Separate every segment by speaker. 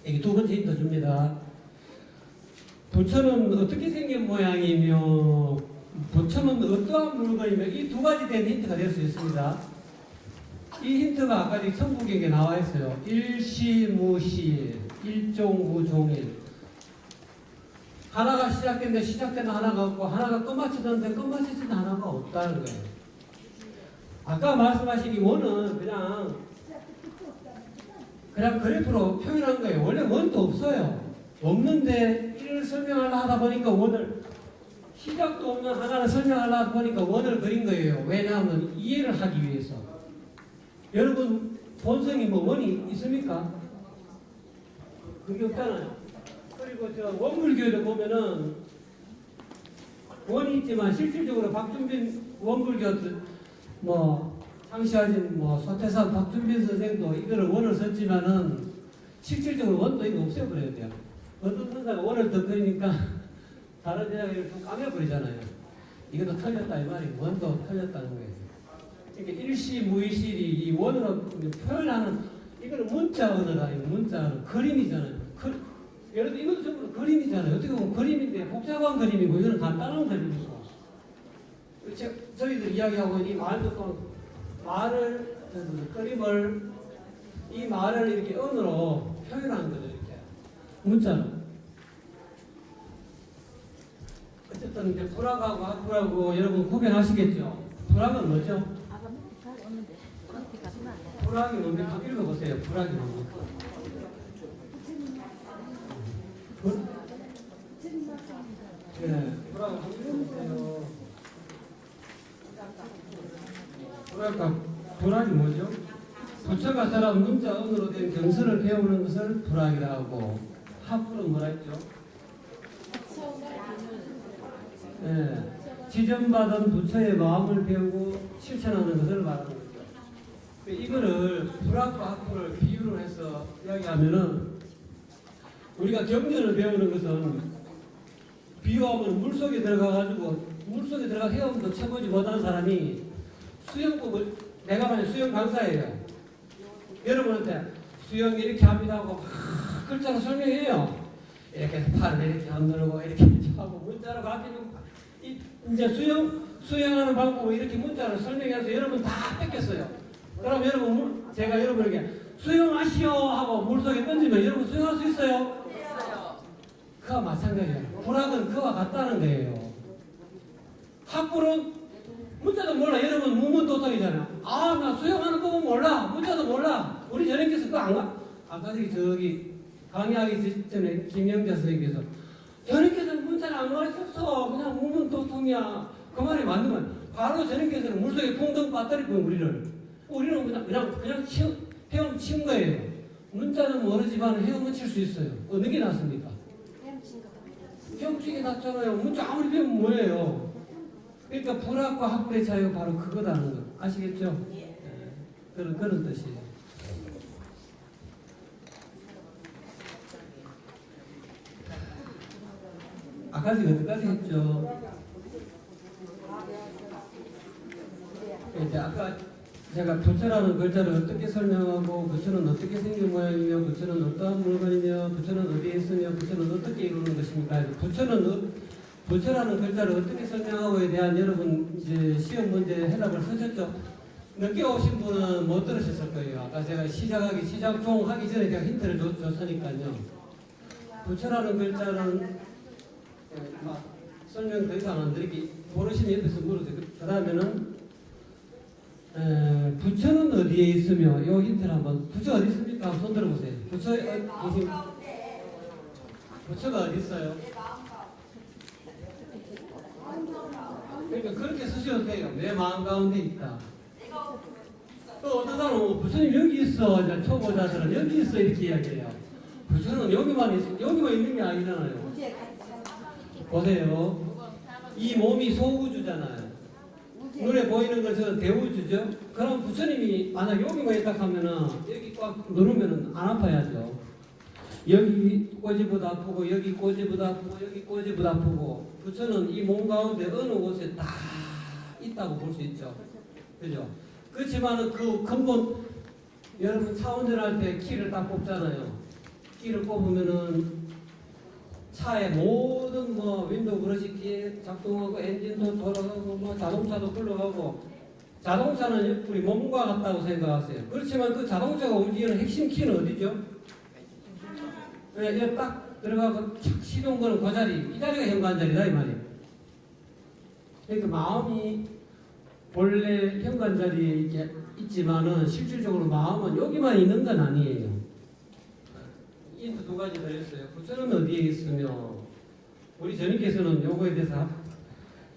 Speaker 1: 여기 두 번째 힌트 줍니다. 부처는 어떻게 생긴 모양이며 부처는 어떠한 물건이며 이 두 가지 된 힌트가 될 수 있습니다. 이 힌트가 아까 성부경에 나와 있어요. 일시무시, 일종무종일. 하나가 시작됐는데 시작되는 하나가 없고 하나가 끝마치는데 끝마치는 하나가 없다는 거예요. 아까 말씀하신 이 원은 그냥 그래프로 표현한 거예요. 원래 원도 없어요. 없는데 이를 설명하려 하다 보니까 원을 시작도 없는 하나를 설명하려 하다 보니까 원을 그린 거예요. 왜냐하면 이해를 하기 위해서. 여러분 본성이 뭐 원이 있습니까? 그게 없잖아요. 그리고 저 원불교도 보면은 원이 있지만 실질적으로 박준빈 원불교 뭐 창시하신 뭐 소태산 박준빈 선생도 이거를 원을 썼지만은 실질적으로 원도 이거 없애버려야 돼요. 어떤 선사가 원을 더 그리니까 다른 제자를 좀 까매버리잖아요. 이것도 틀렸다 이 말이에요. 원도 틀렸다는 거예요. 그러니까 일시무의실이 이 원으로 표현하는 이거는 문자 언어가 아니고 문자 언어 그림이잖아요. 여러분 이것도 전부 그림이잖아요. 어떻게 보면 그림인데 복잡한 그림이고 이거는 간단한 그림이고. 저희들 이야기하고 이 말도 또 말을 그림을 이 말을 이렇게 언어로 표현하는 거죠. 이렇게 문자로. 어쨌든 이제 불학하고 학불하고 여러분 구별하시겠죠. 불학은 뭐죠? 불학이 뭡니까? 읽어보세요. 불학이 뭡니까? 네, 불학을 한번 읽어보세요. 불학이 뭐죠? 부처가 사람 문자 언어로 된 경서를 배우는 것을 불학이라 하고 학불은 뭐라 했죠? 네, 지정받은 부처의 마음을 배우고 실천하는 것을 말하는 거죠. 이거를 불학과 학불을 비유를 해서 이야기하면은 우리가 경전을 배우는 것은 비유하면 물속에 들어가가지고 물속에 들어가 헤엄도 쳐보지 못한 사람이 수영법을 내가 만약 수영 강사예요. 여러분한테 수영 이렇게 합니다 하고 막 글자로 설명해요. 이렇게 팔을 이렇게 흔들고 이렇게 하고 문자로 가르치는 이제 수영하는 방법을 이렇게 문자로 설명해서 여러분 다 뺏겼어요. 그럼 여러분 제가 여러분에게 수영하시오 하고 물속에 던지면 여러분 수영할 수 있어요? 그와 마찬가지예요. 불학은 그와 같다는 거예요. 학불은 문자도 몰라. 여러분 무문도통이잖아. 아, 나 수영하는 법은 몰라. 문자도 몰라. 우리 전행께서 그거 안 가. 아까 저기 강의하기 전에 김영자 선생님께서 전행께서는 문자를 안 가르쳤어. 그냥 무문도통이야. 그 말이 맞으면 바로 전행께서는 물속에 풍덩 빠뜨릴 거예요. 우리는 그냥 헤엄 친 거예요. 문자는 모르지만 헤엄은 칠 수 있어요. 어느 게 낫습니까? 헤엄치기 낫잖아요. 문자 아무리 배우면 뭐예요? 그러니까 불학과 학불의 차이가 바로 그거다는 거 아시겠죠? 네. 그런 뜻이에요. 아까지 어디까지 했죠? 이제 아까 제가 부처라는 글자를 어떻게 설명하고 부처는 어떻게 생긴 모양이며 부처는 어떠한 물건이며 부처는 어디에 있으며 부처는 어떻게 이루는 것입니까? 부처라는 글자를 어떻게 설명하고에 대한 여러분 이제 시험 문제 해답을 쓰셨죠? 늦게 오신 분은 못 들으셨을 거예요. 아까 제가 시작 종 하기 전에 제가 힌트를 줬으니까요. 부처라는 글자는 설명 더 이상 안 드리기 모르시면 옆에서 물으세요. 그 다음에는 부처는 어디에 있으며 이 힌트를 한번 부처 어디 있습니까? 손 들어보세요. 부처가 어디 있어요? 그러니까 그렇게 쓰셔도 돼요. 내 마음 가운데 있다. 또 어떤 사람은 부처님 여기 있어. 이제 초보자들은 여기 있어 이렇게 이야기해요. 부처는 여기만 있는 게 아니잖아요. 보세요. 이 몸이 소우주잖아요. 눈에 보이는 것은 대우주죠. 그럼 부처님이 만약 여기만 있다 하면은 여기 꽉 누르면은 안 아파야죠. 여기 꼬집어도 아프고 여기 꼬집어도 아프고 여기 꼬집어도 아프고 부처는 이 몸 가운데 어느 곳에 다 있다고 볼 수 있죠. 그죠? 그렇지만은 그 근본 여러분 차 운전할 때 키를 딱 뽑잖아요. 키를 꼽으면은 차의 모든 뭐 윈도우 브러시키 작동하고 엔진도 돌아가고 뭐 자동차도 굴러가고 자동차는 우리 몸과 같다고 생각하세요. 그렇지만 그 자동차가 움직이는 핵심 키는 어디죠? 이제 딱 들어가고 착 시동 거는 그 자리, 이 자리가 현관자리다 이 말이에요. 그러니까 마음이 본래 현관자리에 이렇게 있지만은 실질적으로 마음은 여기만 있는 건 아니에요. 힌트 두 가지 더 있어요. 부처는 어디에 있으며 우리 전님께서는 요거에 대해서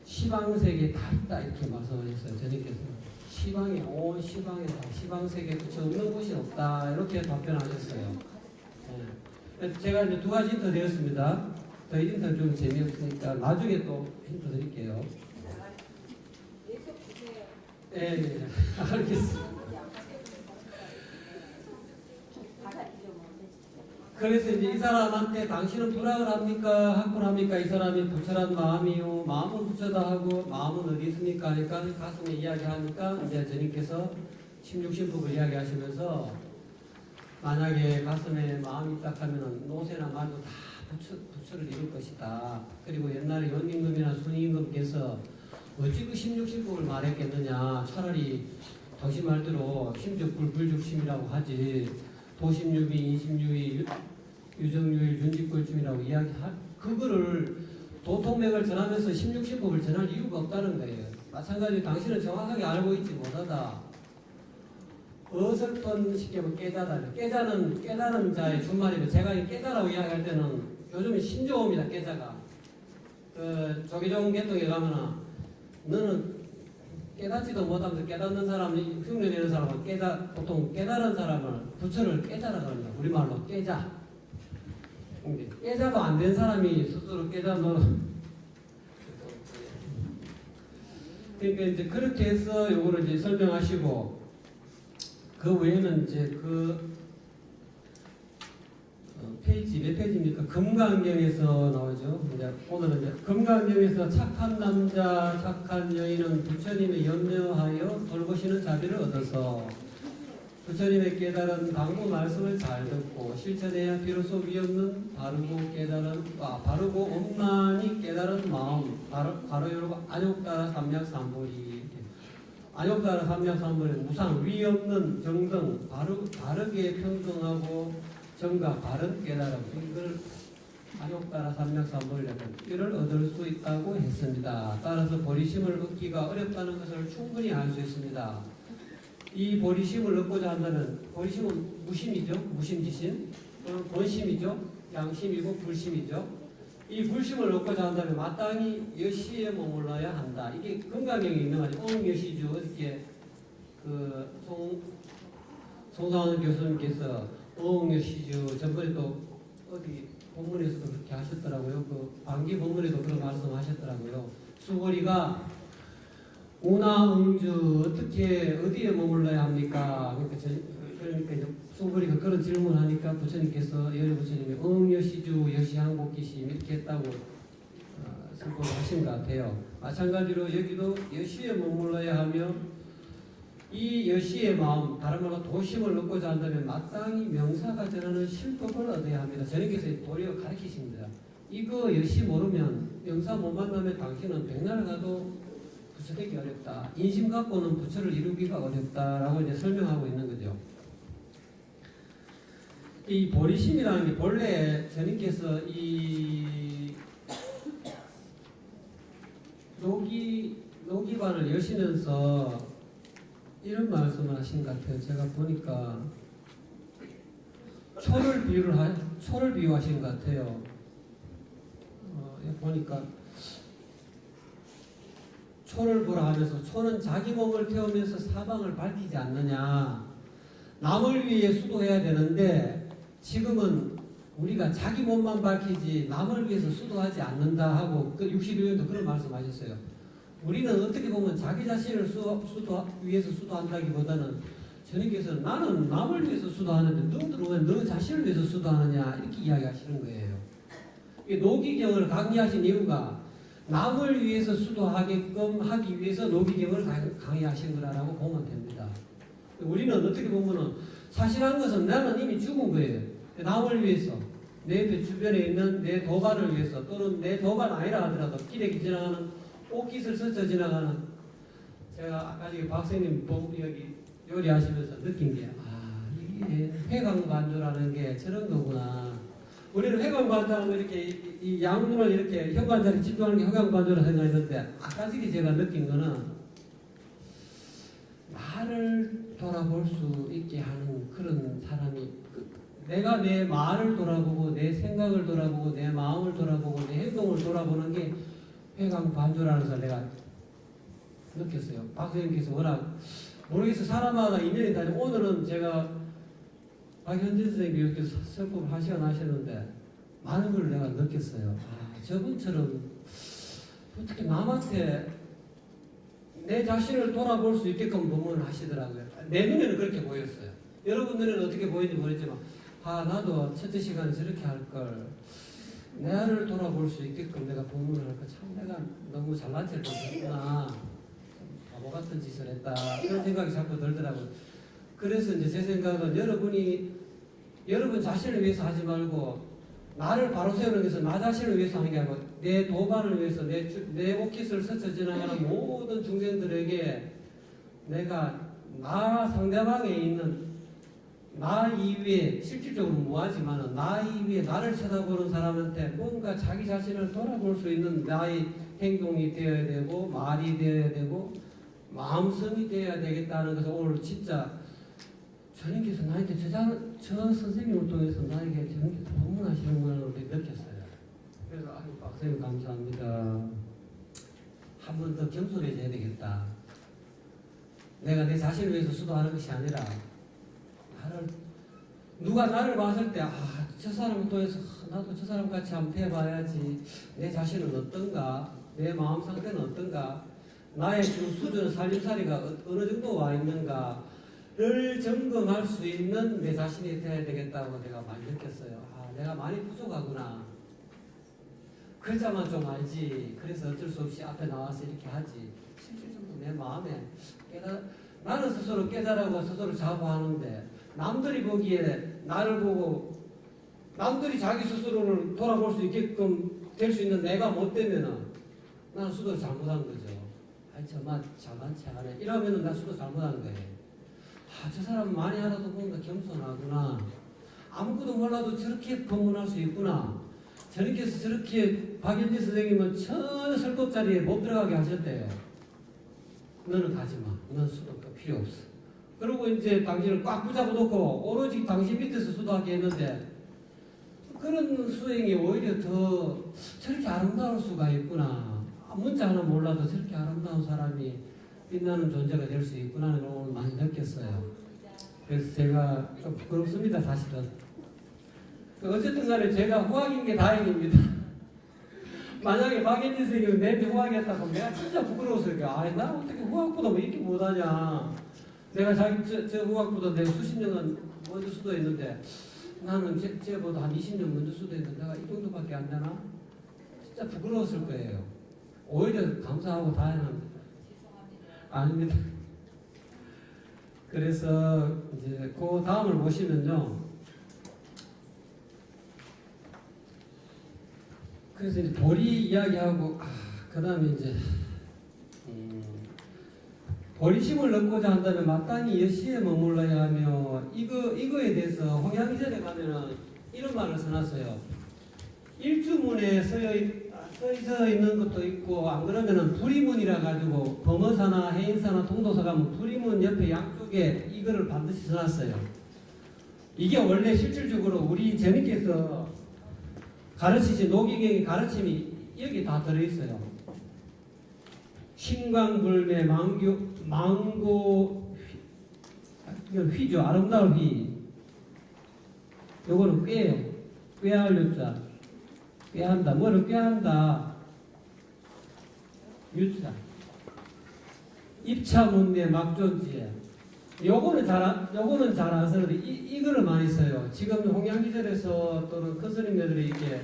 Speaker 1: 시방세계 다 있다 이렇게 말씀하셨어요. 전님께서는 시방에 온 시방에 다 시방세계 부처 없는 곳이 없다 이렇게 답변하셨어요. 네. 제가 이제 두 가지 힌트 드렸습니다. 더 힌트 좀 재미없으니까 나중에 또 힌트 드릴게요. 네, 알겠습니다. 그래서 이제 이 사람한테 당신은 불학을 합니까? 학을 합니까? 이 사람이 부처란 마음이요. 마음은 부처다 하고 마음은 어디 있습니까? 하니까 가슴에 이야기하니까 이제 전님께서 16신법을 이야기하시면서 만약에 가슴에 마음이 딱 하면은 노새나 말도 다 부처를 이룰 것이다. 그리고 옛날에 연임금이나 순임금께서 어찌 그 16신법을 말했겠느냐. 차라리 당신 말대로 심적불 불죽심이라고 하지. 도심유비, 인심유비, 유정유일, 윤직불심이라고 이야기할 그거를 도통맥을 전하면서 16신법을 전할 이유가 없다는 거예요. 마찬가지로 당신은 정확하게 알고 있지 못하다. 어설픈 쉽게 뭐 깨자다. 깨자는 깨달은 자의 준말이고 제가 이 깨자라고 이야기할 때는 요즘은 신조어입니다. 깨자가. 그 조계종 계통에 가면은 너는 깨닫지도 못하면서 깨닫는 사람, 흉내 내는 사람은 보통 깨달은 사람을 부처를 깨자라 그럽니다. 우리말로 깨자. 깨자도 안 된 사람이 스스로 깨자 그러니까 이제 그렇게 해서 요거를 이제 설명하시고 그 외에는 이제 페이지 몇 페이지입니까? 금강경에서 나오죠. 이제 오늘은 이제 금강경에서 착한 남자, 착한 여인은 부처님의 염려하여 돌보시는 자비를 얻어서 부처님의 깨달은 당부 말씀을 잘 듣고 실천해야 비로소 위없는 바르고 원만히 깨달은 마음 바로 여러분 안욕따라 삼약삼보리 안욕따라 삼약삼보리는 무상 위없는 정등 바르게 평등하고 정가 바른 깨달음 이걸 안욕따라 삼약삼보리라고 이를 얻을 수 있다고 했습니다. 따라서 보리심을 얻기가 어렵다는 것을 충분히 알 수 있습니다. 이 보리심을 얻고자 한다면 보리심은 무심이죠. 무심지심. 본심이죠. 양심이고 불심이죠. 이 불심을 얻고자 한다면 마땅히 여시에 머물러야 한다. 이게 금강경에 있는 말이죠. 옹여시주 어떻게 송상원 교수님께서 옹여시주 전번에도 어디 본문에서도 그렇게 하셨더라고요. 그 반기 본문에도 그런 말씀하셨더라고요. 수고리가 우나응주 어떻게 어디에 머물러야 합니까? 그러니까 이제 수고리가 그런 질문하니까 부처님께서 여러 부처님이 응여시주 여시항복기시 이렇게 했다고 설법을 하신 것 같아요. 마찬가지로 여기도 여시에 머물러야 하며 이 여시의 마음 다른 말로 도심을 얻고자 한다면 마땅히 명사가 전하는 실법을 얻어야 합니다. 저님께서 도리어 가르치십니다. 이거 여시 모르면 명사 못 만나면 당신은 백날 가도 부처되기 어렵다. 인심 갖고는 부처를 이루기가 어렵다라고 이제 설명하고 있는 거죠. 이 보리심이라는 게 본래 저님께서 이 노기반을 여시면서 이런 말씀을 하신 것 같아요. 제가 보니까 초를 비유하신 것 같아요. 보니까 초를 보라 하면서 초는 자기 몸을 태우면서 사방을 밝히지 않느냐. 남을 위해 수도해야 되는데 지금은 우리가 자기 몸만 밝히지 남을 위해서 수도하지 않는다 하고 그 61년도 그런 말씀하셨어요. 우리는 어떻게 보면 자기 자신을 위해서 수도한다기보다는 저님께서는 나는 남을 위해서 수도하는데 너희들은 왜 너 자신을 위해서 수도하느냐 이렇게 이야기하시는 거예요. 노기경을 강의하신 이유가 남을 위해서 수도하게끔 하기 위해서 노기경을 강의하신 거라고 보면 됩니다. 우리는 어떻게 보면은 사실한 것은 나는 이미 죽은 거예요. 남을 위해서 내 주변에 있는 내 도반을 위해서 또는 내 도반 아니라 하더라도 길에 지나가는 옷깃을 스쳐 지나가는 제가 아까 저기 박사님 여기 요리하시면서 느낀 게 이게 회광반조라는 게 저런 거구나. 우리는 회광반조하면 이렇게 이 양눈을 이렇게 현관자리 집중하는 게 회광반조라 생각했는데 아까 저기 제가 느낀 거는 나를 돌아볼 수 있게 하는 그런 사람이 내가 내 말을 돌아보고 내 생각을 돌아보고 내 마음을 돌아보고 내 행동을 돌아보는 게 회광반조라는 걸 내가 느꼈어요. 박 선생님께서 워낙 모르겠어요. 사람마다 인연이 다르고 오늘은 제가 박현진 선생님이 이렇게 설법을 한 시간 하셨는데 많은 걸 내가 느꼈어요. 저분처럼 어떻게 남한테 내 자신을 돌아볼 수 있게끔 법문을 하시더라고요. 내 눈에는 그렇게 보였어요. 여러분 눈에는 어떻게 보이는지 모르겠지만 나도 첫째 시간에 저렇게 할걸 나를 돌아볼 수 있게끔 내가 법문을 할까 참 내가 너무 잘난 체를 했구나 바보 같은 짓을 했다 이런 생각이 자꾸 들더라고요. 그래서 이제 제 생각은 여러분 자신을 위해서 하지 말고 나를 바로 세우는 것은 나 자신을 위해서 하는 게 아니고 내 도반을 위해서 내 옷깃을 스쳐 지나가는 모든 중생들에게 내가 나 상대방에 있는 나 이외에 실질적으로 뭐하지만 나 이외에 나를 쳐다보는 사람한테 뭔가 자기 자신을 돌아볼 수 있는 나의 행동이 되어야 되고 말이 되어야 되고 마음성이 되어야 되겠다는 것을 오늘 진짜 저님께서 나한테 저 선생님을 통해서 나에게 저님께서 법문하시는구나 느꼈어요. 그래서 박사님 감사합니다. 한 번 더 겸손해져야 되겠다. 내가 내 자신을 위해서 수도하는 것이 아니라 누가 나를 봤을 때 저 사람을 통해서 나도 저 사람 같이 한번 해봐야지. 내 자신은 어떤가? 내 마음 상태는 어떤가? 나의 지금 수준 살림살이가 어느 정도 와 있는가를 점검할 수 있는 내 자신이 되어야 되겠다고 내가 많이 느꼈어요. 내가 많이 부족하구나. 글자만 좀 알지. 그래서 어쩔 수 없이 앞에 나와서 이렇게 하지. 실질적으로 내 마음에 나는 스스로 깨달아고 스스로 자부하는데 남들이 보기에 나를 보고 남들이 자기 스스로를 돌아볼 수 있게끔 될 수 있는 내가 못 되면은 나는 수도 잘못한 거죠. 저만 잘만치 않네. 이러면은 나 수도 잘못한 거예요. 저 사람 많이 하라도 뭔가 겸손하구나. 아무것도 몰라도 저렇게 법문할 수 있구나. 저님께서 저렇게 박연지 선생님은 전혀 설법 자리에 못 들어가게 하셨대요. 너는 가지 마. 너는 수도 필요 없어. 그리고 이제 당신을 꽉 붙잡아 놓고 오로지 당신 밑에서 수도하게 했는데 그런 수행이 오히려 더 저렇게 아름다울 수가 있구나. 문자 하나 몰라도 저렇게 아름다운 사람이 빛나는 존재가 될 수 있구나를 오늘 많이 느꼈어요. 그래서 제가 좀 부끄럽습니다, 사실은. 어쨌든 간에 제가 후학인 게 다행입니다. 만약에 박연진 선생님이 내한테 후학이었다고 하면 내가 진짜 부끄러웠을 거야. 나 어떻게 후학보다 왜 이렇게 못하냐. 내가 저 후학보다 내가 수십 년은 먼저 수도했는데 나는 쟤보다 한 20년 먼저 수도했는데 내가 이 정도밖에 안 되나? 진짜 부끄러웠을 거예요. 오히려 감사하고 다행합니다. 아닙니다. 그래서 이제 그 다음을 보시면요. 그래서 이제 보리 이야기하고 그 다음에 이제 보리심을 넣고자 한다면 마땅히 여시에 머물러야 하며 이거에 대해서 홍양전에 가면은 이런 말을 써놨어요. 일주문에 써져 있는 것도 있고 안 그러면은 불이문이라 가지고 범어사나 해인사나 통도사 가면 불이문 옆에 양쪽에 이거를 반드시 써놨어요. 이게 원래 실질적으로 우리 제님께서 가르치신 노기경의 가르침이 여기 다 들어있어요. 신광불매 망고 이건 휘죠. 아름다운 휘. 요거는 꾀예요. 꾀할 유자. 꾀한다. 뭐를 꾀한다. 유자. 입차문매 막존지에. 요거는 잘 안 쓰는데 이거를 많이 써요. 지금 홍양기절에서 또는 큰 스님들이 이렇게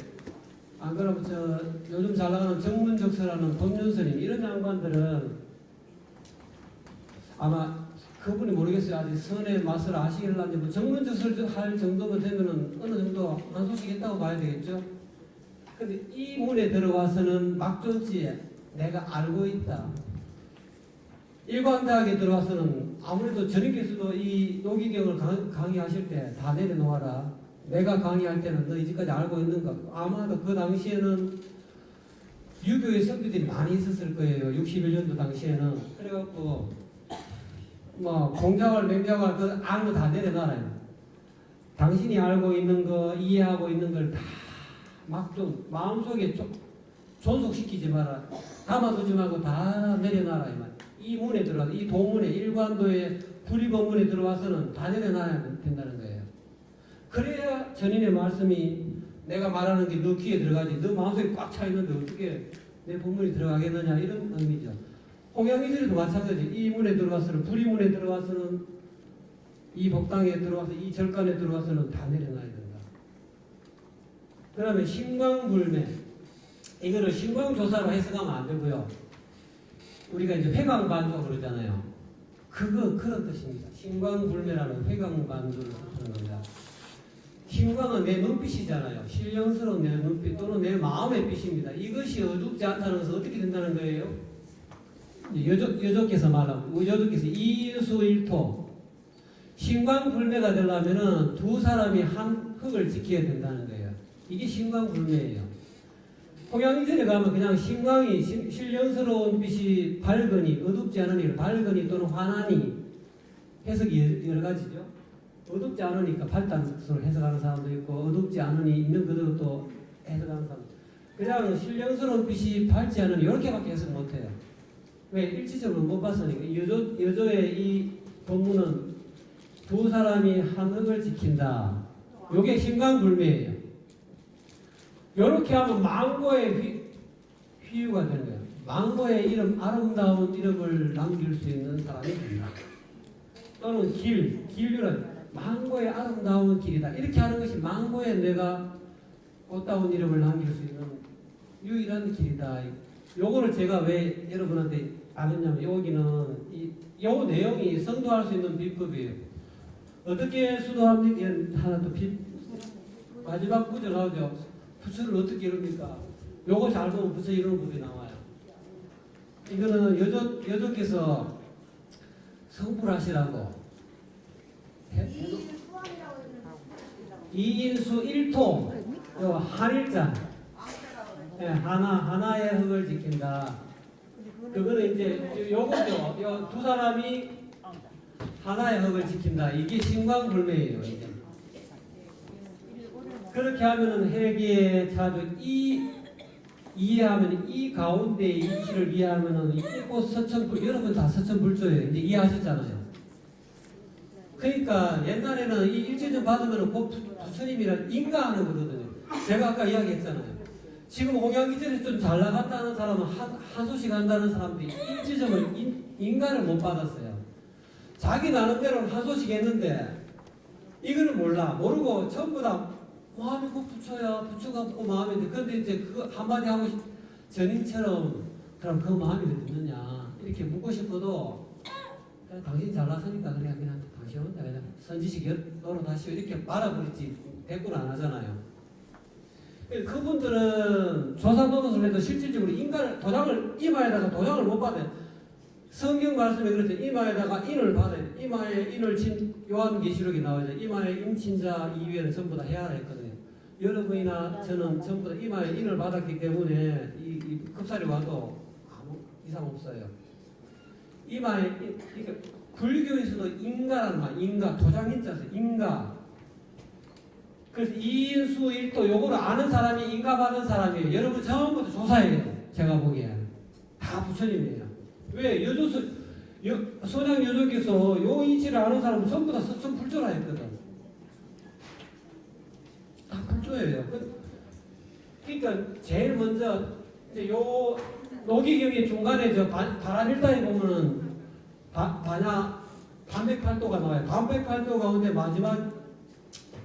Speaker 1: 안 그러면 요즘 잘 나가는 정문적서라는 법륜스님 이런 양반들은 아마 그분이 모르겠어요. 아직 선의 맛을 아시길란지 뭐 정문적설 할 정도면 되면은 어느 정도 한 소식 있다고 봐야 되겠죠. 근데 이 문에 들어와서는 막존지에 내가 알고 있다. 일관대학에 들어와서는 아무래도 전임께서도 이 노기경을 강의하실 때 다 내려놓아라. 내가 강의할 때는 너 이제까지 알고 있는가? 아마도 그 당시에는 유교의 선비들이 많이 있었을 거예요. 61년도 당시에는. 그래갖고 뭐 공자왈 맹자왈 그 아는 거 다 내려놔라요. 당신이 알고 있는 거 이해하고 있는 걸 다 막 좀 마음속에 좀 존속시키지 마라. 담아두지 말고 다 내려놔라 이 말. 이 문에 들어와서 이 도문에 일관도의 불이법문에 들어와서는 다 내려놔야 된다는 거예요. 그래야 전인의 말씀이 내가 말하는 게 너 귀에 들어가지. 너 마음속에 꽉 차 있는데 어떻게 내 법문이 들어가겠느냐 이런 의미죠. 홍양이들도 마찬가지. 이 문에 들어와서는 불이문에 들어와서는 이 법당에 들어와서 이 절간에 들어와서는 다 내려놔야 된다. 그 다음에 신광불매. 이거를 신광조사로 해석하면 안 되고요. 우리가 이제 회광반조 그러잖아요. 그런 뜻입니다. 신광불매라는 회광반조를 뜻하는 겁니다. 신광은 내 눈빛이잖아요. 신령스러운 내 눈빛 또는 내 마음의 빛입니다. 이것이 어둡지 않다는 것은 어떻게 된다는 거예요? 여조께서 말하면 여조께서 이인수일토 신광불매가 되려면은 두 사람이 한 흙을 지켜야 된다는 거예요. 이게 신광불매예요. 홍양이전에 가면 그냥 신광이 신령스러운 빛이 밝으니 어둡지 않으니 밝으니 또는 환하니 해석이 여러 가지죠. 어둡지 않으니까 밝다는 것으로 해석하는 사람도 있고 어둡지 않으니 있는 그대로 또 해석하는 사람. 그냥 신령스러운 빛이 밝지 않으니 이렇게밖에 해석 못해요. 왜? 일치적으로 못 봤으니까. 여조의 이 본문은 두 사람이 한 흙을 지킨다. 요게 신광불매예요. 요렇게 하면 망고의 휘유가 되는 거예요. 망고의 이름, 아름다운 이름을 남길 수 있는 사람이 된다. 또는 길유는 망고의 아름다운 길이다. 이렇게 하는 것이 망고에 내가 꽃다운 이름을 남길 수 있는 유일한 길이다. 요거를 제가 왜 여러분한테 아느냐면 여기는 요 내용이 성도할 수 있는 비법이에요. 어떻게 수도합니까? 하나 또 마지막 구절 나오죠. 부처를 어떻게 이룹니까? 요거 잘 보면 부처 이루는 법이 나와요. 이거는 여조께서 성불하시라고 이인수 1토 한일자 하나의 흙을 지킨다. 그거는 이제 요거죠. 요 두 사람이 하나의 흙을 지킨다. 이게 신광불매예요. 이제. 그렇게 하면은 회계의 자주 이해하면 이 가운데 이치를 이해하면은 이꽃 서천불 여러분 다 서천불조예요. 이제 이해하셨잖아요. 그러니까 옛날에는 이 일제전 받으면은 곧 부처님이란 인가하는 거거든요. 제가 아까 이야기했잖아요. 지금 홍양기전에서 좀 잘 나갔다는 사람은 하소식 한다는 사람들이 일제전을 인가를 못 받았어요. 자기 나름대로는 하소식 했는데 이거는 모르고 전부 다 마음이 꼭 부처야 부처가 없고 마음인데 근데 이제 그거 한마디 하고 전인처럼 그럼 그 마음이 어딨느냐 이렇게 묻고 싶어도 그냥 당신 잘났으니까 그냥 당신 혼자 그냥 선지식 노릇하시오 이렇게 말아버리지 대꾸는 안 하잖아요. 그분들은 조사 노릇을 해도 실질적으로 도장을 이마에다가 도장을 못 받아요. 성경 말씀에 그렇죠. 이마에다가 인을 받아요. 이마에 인을 친 요한계시록이 나와요. 이마에 인친자 이외에는 전부 다 해야 했거든요. 여러분이나 저는 전부 다 이마에 인을 받았기 때문에 이 급살이 와도 아무 이상 없어요. 이마에 불교에서도 인가라는 말, 인가 도장인자서 인가. 그래서 이인수 일도 요거를 아는 사람이 인가 받은 사람이에요. 여러분 전부 다 조사해요. 제가 보기에는 다 부처님이에요. 왜? 소장 여조께서 요 이치를 아는 사람은 전부 다 서천불조라 했거든. 다 불조예요. 그러니까 제일 먼저 이제 요 노기경의 중간에 저 바라밀다에 보면은 반백팔도가 나와요. 반백팔도 가운데 마지막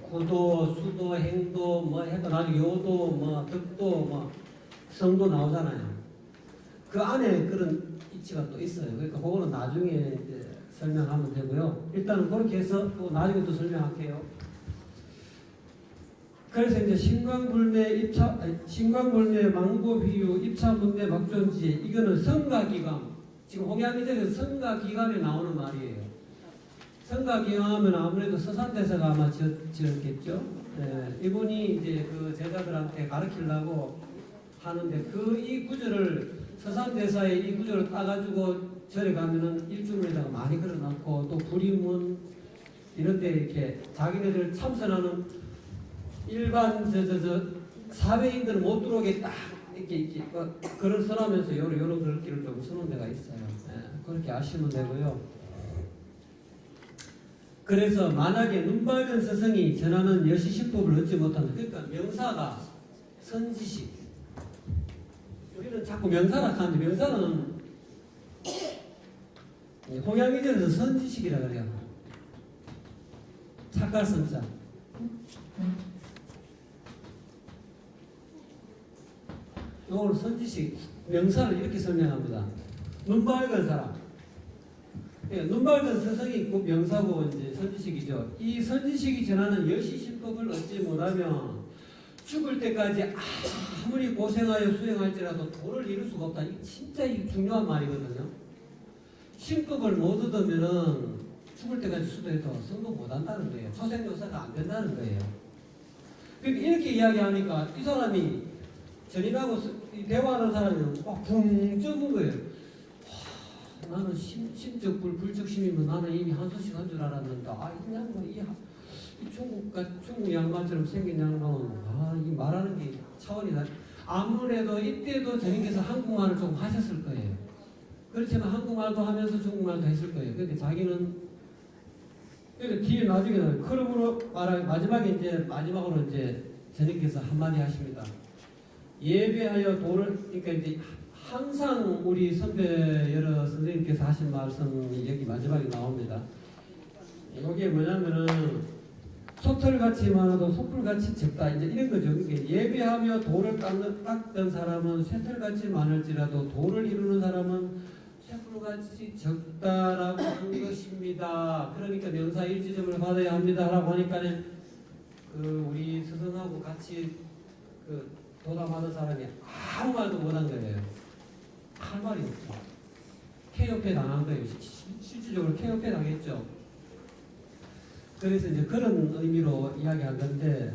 Speaker 1: 구도, 수도, 행도 뭐 해도 나중에 요도 뭐 덕도 뭐 성도 나오잖아요. 그 안에 그런 이치가 또 있어요. 그러니까 그거는 나중에 이제 설명하면 되고요. 일단은 그렇게 해서 또 나중에 또 설명할게요. 그래서 이제 신광불매 망고비유 입차문대 막존지에 이거는 성가기감, 지금 홍양이절에서 성가기감에 나오는 말이에요. 성가기감은 아무래도 서산대사가 아마 지었겠죠. 이분이 이제 그 제자들한테 가르치려고 하는데 이 구절을 서산대사의 이 구절을 따가지고 절에 가면은 일주문에다가 많이 걸어놨고 또 구리문 이런데 이렇게 자기네들 참선하는 일반 사회인들은 못 들어오게 딱 이렇게 글을 써라면서 요런 글귀를 좀 써놓은 데가 있어요. 그렇게 아시면 되고요. 그래서 만약에 눈밝은 스승이 전하는 여시식법을 얻지 못한다. 그러니까 명사가 선지식. 우리는 자꾸 명사라 하는데 명사는 홍양이절에서 선지식이라 그래요. 착갈 선자. 이걸 선지식, 명사를 이렇게 설명합니다. 눈 밝은 사람. 눈 밝은 스승이 그 명사고 이제 선지식이죠. 이 선지식이 전하는 여시신법을 얻지 못하면 죽을 때까지 아무리 고생하여 수행할지라도 도를 이룰 수가 없다. 이게 진짜 중요한 말이거든요. 신법을 못 얻으면은 죽을 때까지 수도해도 성공 못 한다는 거예요. 초생조사가 안 된다는 거예요. 그러니까 이렇게 이야기하니까 이 사람이 전인하고 대화하는 사람이 붕 쪄는 거예요. 나는 심적 불적심이면 나는 이미 한소식 한 줄 알았는데 그냥 이 중국 양반처럼 생긴 양반은 이 말하는 게 차원이 다. 아무래도 이때도 전인께서 한국말을 좀 하셨을 거예요. 그렇지만 한국말도 하면서 중국말도 했을 거예요. 근데 자기는 뒤에 나중에는 그러므로 마지막으로 이제 전인께서 한마디 하십니다. 예배하여 도를, 그러니까 이제 항상 우리 선배 여러 선생님께서 하신 말씀이 여기 마지막에 나옵니다. 이게 뭐냐면은 소털같이 많아도 소풀같이 적다, 이제 이런 거죠. 그러니까 예배하며 도를 깎던 사람은 쇠털같이 많을지라도 도를 이루는 사람은 쇠풀같이 적다라고 한 것입니다. 그러니까 명사 일지점을 받아야 합니다라고 하니까는 우리 스승하고 같이 도담하는 사람이 아무 말도 못한 거예요. 할 말이 없죠. 폐업해 당한 거예요. 실질적으로 폐업해 당했죠. 그래서 이제 그런 의미로 이야기한 건데,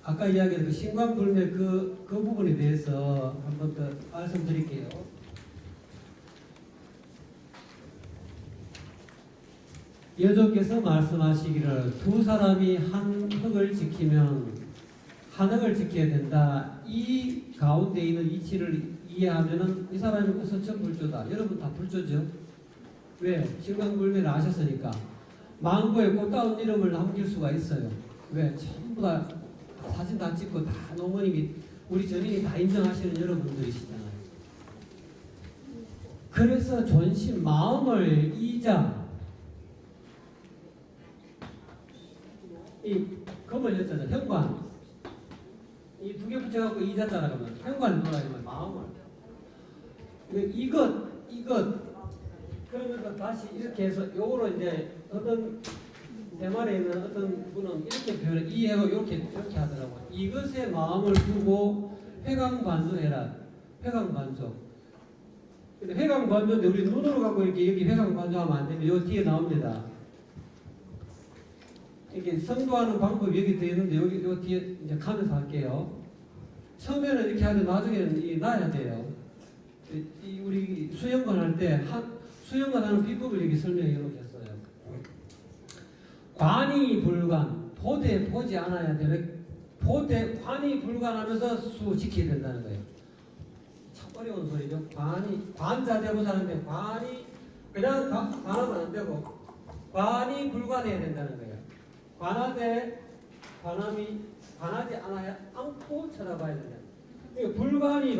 Speaker 1: 아까 이야기한 그 신광불매 그 부분에 대해서 한 번 더 말씀드릴게요. 여조께서 말씀하시기를 두 사람이 한 흙을 지키면 한흙을 지켜야 된다. 이 가운데 있는 이치를 이해하면은 이 사람이 우선천 불조다. 여러분 다 불조죠? 왜? 신광불매를 아셨으니까. 망고에 꽃다운 이름을 남길 수가 있어요. 왜? 전부 다 사진 다 찍고 다 어머님이 우리 전인이 다 인정하시는 여러분들이시잖아요. 그래서 존심 마음을 이자 이 금을 였잖아요. 현관 이 두 개 붙여갖고 이자자라 그러면 현관을 돌아가면 마음을 이것 그러면서 다시 이렇게 해서 요거로 이제 어떤 대말에 있는 어떤 분은 이렇게 표현을 이해하고 이렇게 하더라고요. 이것에 마음을 두고 회광반조해라. 회광반조. 근데 회광반조인데 우리 눈으로 갖고 이렇게 여기 회광반조하면 안 되면 요 뒤에 나옵니다. 이렇게 성도하는 방법이 여기 되어 있는데 여기 요 뒤에 이제 가면서 할게요. 처음에는 이렇게 하는데 나중에는 놔야 돼요. 우리 수영관 할 때 수영관 하는 비법을 여기 설명해 놓으셨어요. 관이 불관, 보되 보지 않아야 돼. 관이 불관하면서 수 지켜야 된다는 거예요. 참 어려운 소리죠. 관자 되고 사는데 관이 그냥 관하면 안 되고 관이 불관해야 된다는 거예요. 관하지 않고 쳐다봐야 된다. 그러니까 불관이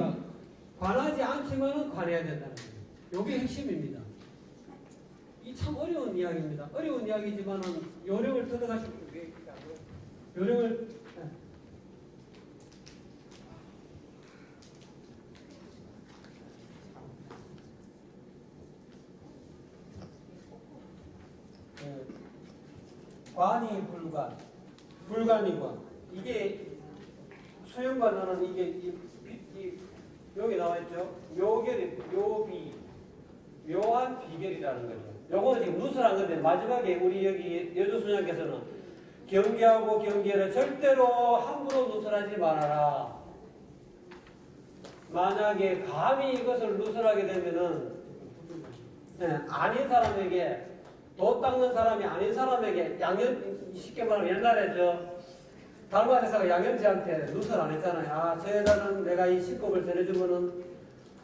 Speaker 1: 관하지 않지만은 관해야 된다는 거예요. 이게 핵심입니다. 이 참 어려운 이야기입니다. 어려운 이야기지만은 요령을 들어가시면 요령을 관이 불관, 불관이관. 이게 수영관은 이게 여기 나와 있죠. 묘결이 묘비, 묘한 비결이라는 거죠. 요거는 지금 누설한 건데 마지막에 우리 여기 여조수녀께서는 경계하고 경계를 절대로 함부로 누설하지 말아라. 만약에 감히 이것을 누설하게 되면은 아닌 사람에게 도 닦는 사람이 아닌 사람에게 양현 쉽게 말하면 옛날에 달마대사가 양현지한테 누설 안 했잖아요. 아, 저 여자는 내가 이 식법을 전해주면은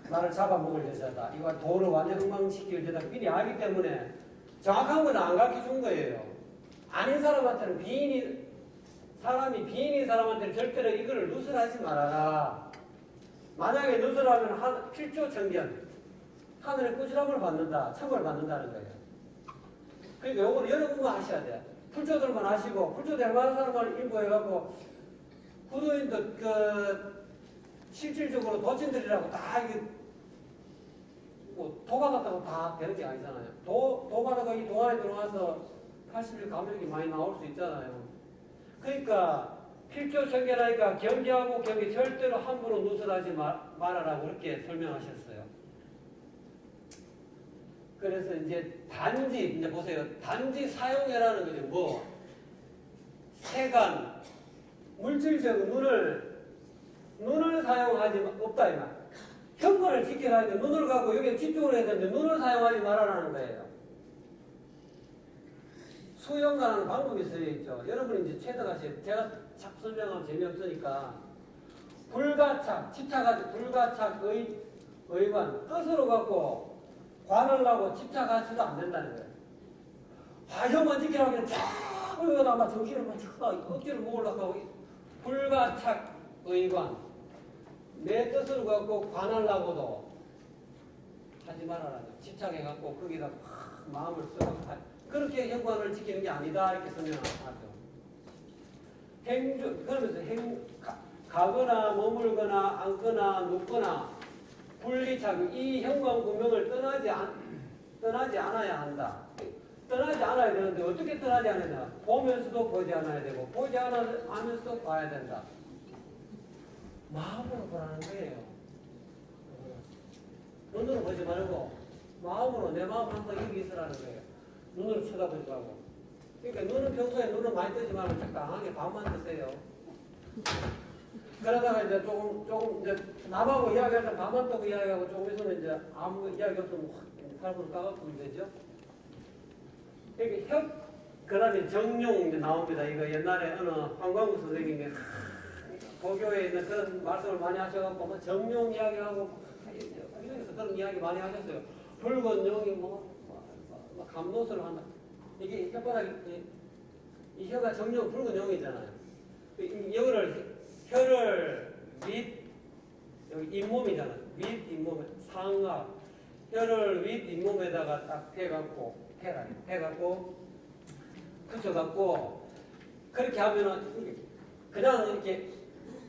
Speaker 1: 나를 잡아먹을 여자다. 이거 도를 완전 엉망시킬 여자다. 미리 알기 때문에 정확한 건 안 가르쳐 준 거예요. 아닌 사람한테는 사람이 비인인 사람한테는 절대로 이거를 누설하지 말아라. 만약에 누설하면 필조 정견, 하늘의 꾸지람을 받는다, 처벌을 받는다는 거예요. 그러니까 요거는 여러 공부 하셔야 돼요. 풀조들만 하시고, 풀조 될 만한 사람만 일부 해갖고, 구도인도 실질적으로 도친들이라고 다 이게, 도 받았다고 다 되는 게 아니잖아요. 도 받아가 이 동안에 들어와서 80일 감력이 많이 나올 수 있잖아요. 그러니까, 필조 정견하니까 경계하고 경계 절대로 함부로 누설하지 말아라고 그렇게 설명하셨어요. 그래서 이제 단지, 이제 보세요. 단지 사용해라는 거죠. 뭐, 세간, 물질적 눈을 사용하지 없다, 이 말. 현관을 지켜야 하는데 눈을 갖고 여기에 집중을 해야 되는데 눈을 사용하지 말아라는 거예요. 수영가라는 방법이 쓰여있죠. 여러분이 이제 체득하세요. 제가 착 설명하면 재미없으니까. 불가착, 집착하지, 불가착, 의관, 뜻으로 갖고 관을 하고 집착하지도 안 된다는 거예요. 아, 형만 지키라고 그냥 쫙 끌고 아마 정신을 막 억지로 먹으려고 하고 불가착, 의관. 내 뜻을 갖고 관하려고도 하지 말아라. 집착해갖고 거기다 마음을 쓰고 그렇게 현관을 지키는 게 아니다. 이렇게 설명하죠. 그러면서 가거나 머물거나 앉거나 눕거나 분리착용, 이 현관 구명을 떠나지 않아야 한다. 떠나지 않아야 되는데 어떻게 떠나지 않아야 되나? 보면서도 보지 않아야 되고 보지 않으면서도 봐야 된다. 마음으로 보라는 거예요. 눈으로 보지 말고 마음으로 내 마음 항상 여기 있으라는 거예요. 눈으로 쳐다보지 말고. 그러니까 눈은 평소에 눈을 많이 뜨지 말고 적당하게 반만 뜨세요. 그러다가 이제 조금 이제 남하고 이야기할 때 반만 뜨고 이야기하고 조금 있으면 이제 아무 이야기 없으면 확 팔을 까갖고 되죠. 그러니까 그 다음에 정용 이제 나옵니다. 이거 옛날에 어느 황광구 선생님이 고교에 있는 그런 말씀을 많이 하셔갖고 뭐 정용 이야기하고 이래서 그런 이야기 많이 하셨어요. 붉은 용이 뭐 감노선을 한다. 이게 혓바닥이 이 혀가 정령 붉은 용이잖아요. 이거를 혀를 여기 잇몸이잖아. 윗 잇몸에 상하 혀를 윗 잇몸에다가 딱 대갖고 붙여갖고 그렇게 하면은 그냥 이렇게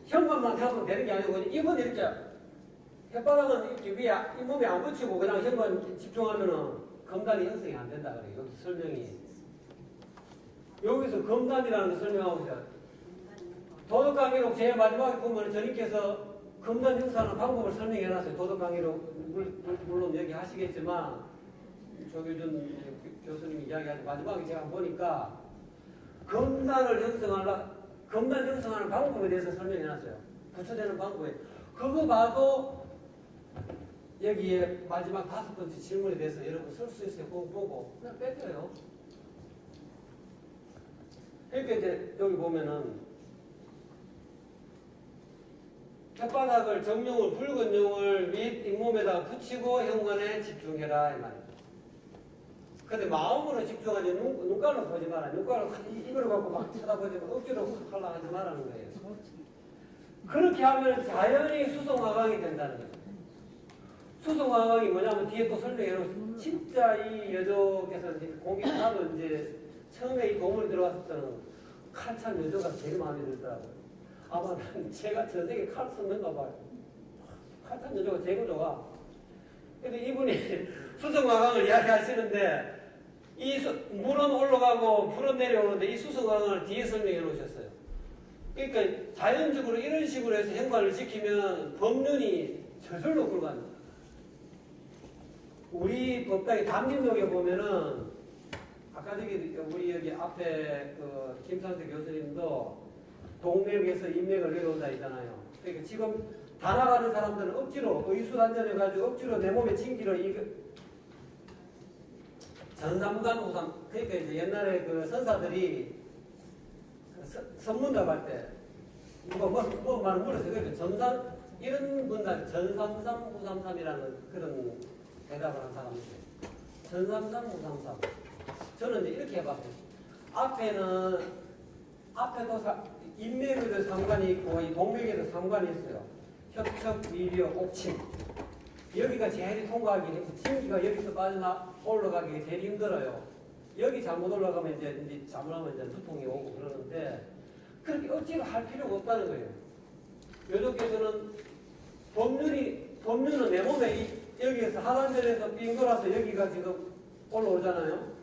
Speaker 1: 현관만 하면 되는 게 아니고 입은 이렇게 혓바닥은 이렇게 위에 잇몸에 안 붙이고 그냥 현관 집중하면은 검단이 형성이 안 된다 그래요. 여기 설명이 여기서 검단이라는 거 설명하고 있어요. 도덕강의록 제일 마지막에 보면 전님께서 검단 형성하는 방법을 설명해놨어요. 도덕강의록 물론 여기 하시겠지만 조규준 교수님이 이야기하는 마지막에 제가 보니까 검단 형성하는 방법에 대해서 설명해놨어요. 구체되는 방법에 그거 봐도 여기에 마지막 5번째 질문에 대해서 여러분 쓸 수 있어요. 그거 보고 그냥 뺏겨요. 그러니까 이제 여기 보면은 혓바닥을 정용을 붉은 용을 밑 잇몸에다가 붙이고 현관에 집중해라 이 말이에요. 근데 마음으로 집중하지 눈깔로 보지 마라. 눈깔로 이걸 갖고 막 쳐다보지 마. 억지로 하려고 하지 말라는 거예요. 그렇게 하면 자연히 수성화강이 된다는 거죠. 수성화강이 뭐냐면 뒤에 또 설명해놓은 진짜 이 여조께서 공익하도 이제 처음에 이 동물이 들어왔을 때는 칼 찬 여조가 제일 마음에 들더라고요. 아마 제가 전 세계 칼 썼는가 봐요. 칼 찬 여조가 제일 좋아. 근데 이분이 수성화강을 이야기하시는데 물은 올라가고 불은 내려오는데 이 수성강을 뒤에 설명해 놓으셨어요. 그러니까 자연적으로 이런 식으로 해서 현관을 지키면 법륜이 저절로 굴러갑니다. 우리 법당의 담림록에 보면은 아까 저기 우리 여기 앞에 그 김상태 교수님도 동맥에서 인맥을 내려온다 했잖아요. 그러니까 지금 다 나가는 사람들은 억지로 의수단전해가지고 억지로 내 몸에 징기를 이거 전삼관 우삼 그러니까 이제 옛날에 그 선사들이 선문답 할 때 누가 뭐 말을 물었어요. 그러니까 전삼 이런 분들 전삼삼 우삼삼이라는 그런 대답을 한 사람인데 전삼삼 우삼삼 저는 이제 이렇게 해봤어요. 앞에도 인맥에도 상관이 있고 이 동맥에도 상관이 있어요. 협척, 미려, 옥침 여기가 제일 통과하기 진기가 여기서 올라가기 제일 힘들어요. 여기 잘못 올라가면 이제 잘못하면 이제 두통이 오고 그러는데 그렇게 억지로 할 필요가 없다는 거예요. 요즘께서는 법륜은 내 몸에 여기에서 하단전에서 삥 돌아서 여기가 지금 올라오잖아요.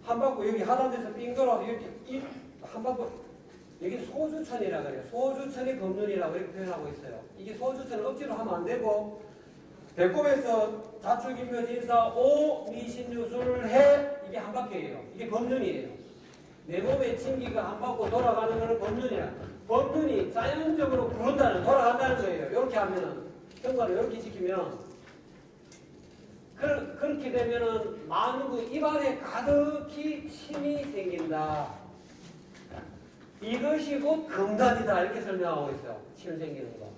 Speaker 1: 한 바퀴 여기 하단전에서 삥 돌아서 여기 한 바퀴 여기 소주천이라고 그래요. 소주천이 법륜이라고 이렇게 표현하고 있어요. 이게 소주천을 억지로 하면 안 되고 배꼽에서 자축인묘진사 오미신유술해 이게 한 바퀴예요. 이게 법륜이에요. 내 몸에 진기가 한 바퀴 돌아가는 거는 법륜이야. 법륜이 자연적으로 돌아간다는 거예요. 이렇게 하면은 현관을 이렇게 지키면 그렇게 되면은 만구 입안에 가득히 침이 생긴다. 이것이 곧 금단이다 이렇게 설명하고 있어요. 침 생기는 거.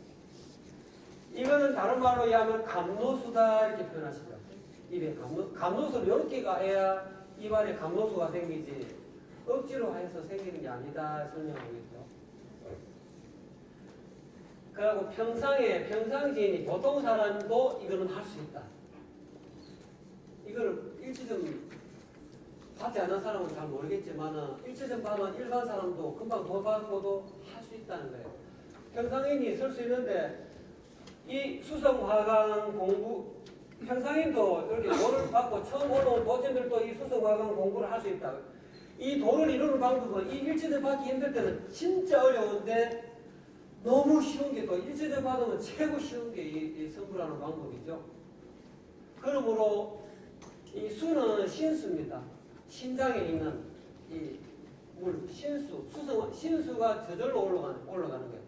Speaker 1: 이거는 다른 말로 이해하면 감노수다 이렇게 표현하시죠. 입에 감노수를 이렇게 가야 입안에 감노수가 생기지 억지로 해서 생기는 게 아니다 설명하고 있죠. 그리고 평상지인이 보통 사람도 이거는 할 수 있다. 이거를 일치점 받지 않은 사람은 잘 모르겠지만 일치점 받은 일반 사람도 금방 더 받고도 할 수 있다는 거예요. 평상인이 쓸 수 있는데 이 수성화강 공부 평상인도 이렇게 돈을 받고 처음 올라온 도전들도 이 수성화강 공부를 할 수 있다. 이 돈을 이루는 방법은 이 일치점 받기 힘들 때는 진짜 어려운데 너무 쉬운 게 또 일치점 받으면 최고 쉬운 게 이 선불하는 방법이죠. 그러므로 이 수는 신수입니다. 심장에 있는 이 물, 신수가 저절로 올라가는 거예요.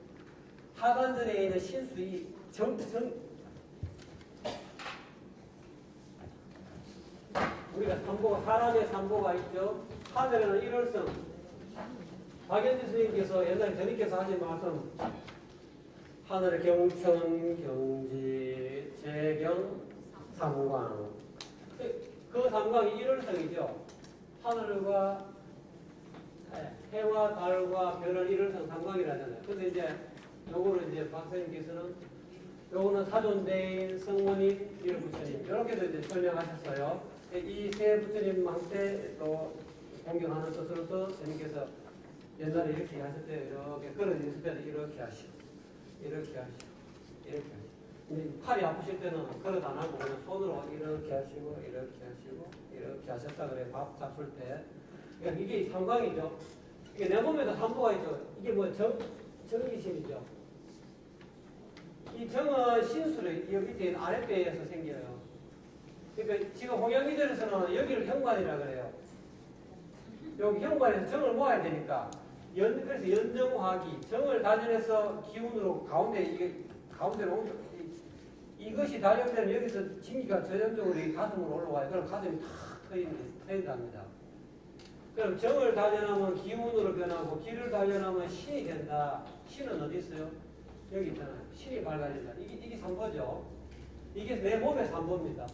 Speaker 1: 하반전에 있는 신수, 우리가 사람의 삼보가 있죠. 하늘에는 일월성. 박연지 스님께서 옛날에 전님께서 하신 말씀, 하늘의 경천, 경지, 재경, 삼광. 그 삼광이 일월성이죠. 하늘과 해와 달과 별을 일월성 삼광이라잖아요. 근데 이제 요거를 이제 박사님께서는 요거는 사존대인, 성문인, 일부처님 이렇게도 이제 설명하셨어요. 이 세 부처님한테 또 공경하는 뜻으로서 스님께서 옛날에 이렇게 하셨대요. 이렇게 걸어져 있을 때는 이렇게 하시고 이렇게 하시고 이렇게 하시고 팔이 아프실 때는 그릇 안 하고 그냥 손으로 이렇게 하시고 이렇게 하시고 이렇게 하셨다 그래요. 밥 잡술 때. 그러니까 이게 삼광이죠. 이게 내 몸에도 삼보가 있죠. 이게 뭐 정기심이죠. 이 정은 신수를 이 밑에 있는 아랫배에서 생겨요. 그러니까 지금 홍양기절에서는 여기를 현관이라 그래요. 여기 현관에서 정을 모아야 되니까 그래서 연정화기 정을 단련해서 기운으로 가운데로 옮겨 이것이 단련되면 여기서 진기가 저전적으로 이 가슴으로 올라와요. 그럼 가슴이 탁 트인답니다. 그럼 정을 단련하면 기운으로 변하고 기를 단련하면 신이 된다. 신은 어디 있어요? 여기 있잖아요. 신이 밝아진다. 이게 삼보죠. 이게 내 몸의 삼보입니다.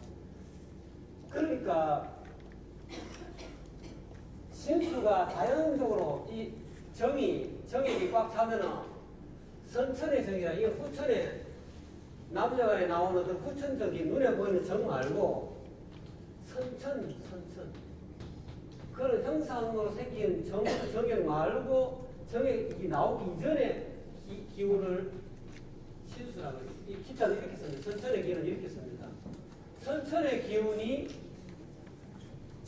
Speaker 1: 그러니까 신수가 자연적으로 이 정이 꽉 차면은 선천의 정이라 이 후천에 남자간에 나오는 그 후천적인 눈에 보이는 정 말고 선천 그런 형상으로 생긴 정경 말고 정이 나오기 이전에 이 기운을 신수라고 해요. 이 기자는 이렇게 씁니다. 선천의 기운은 이렇게 씁니다. 선천의 기운이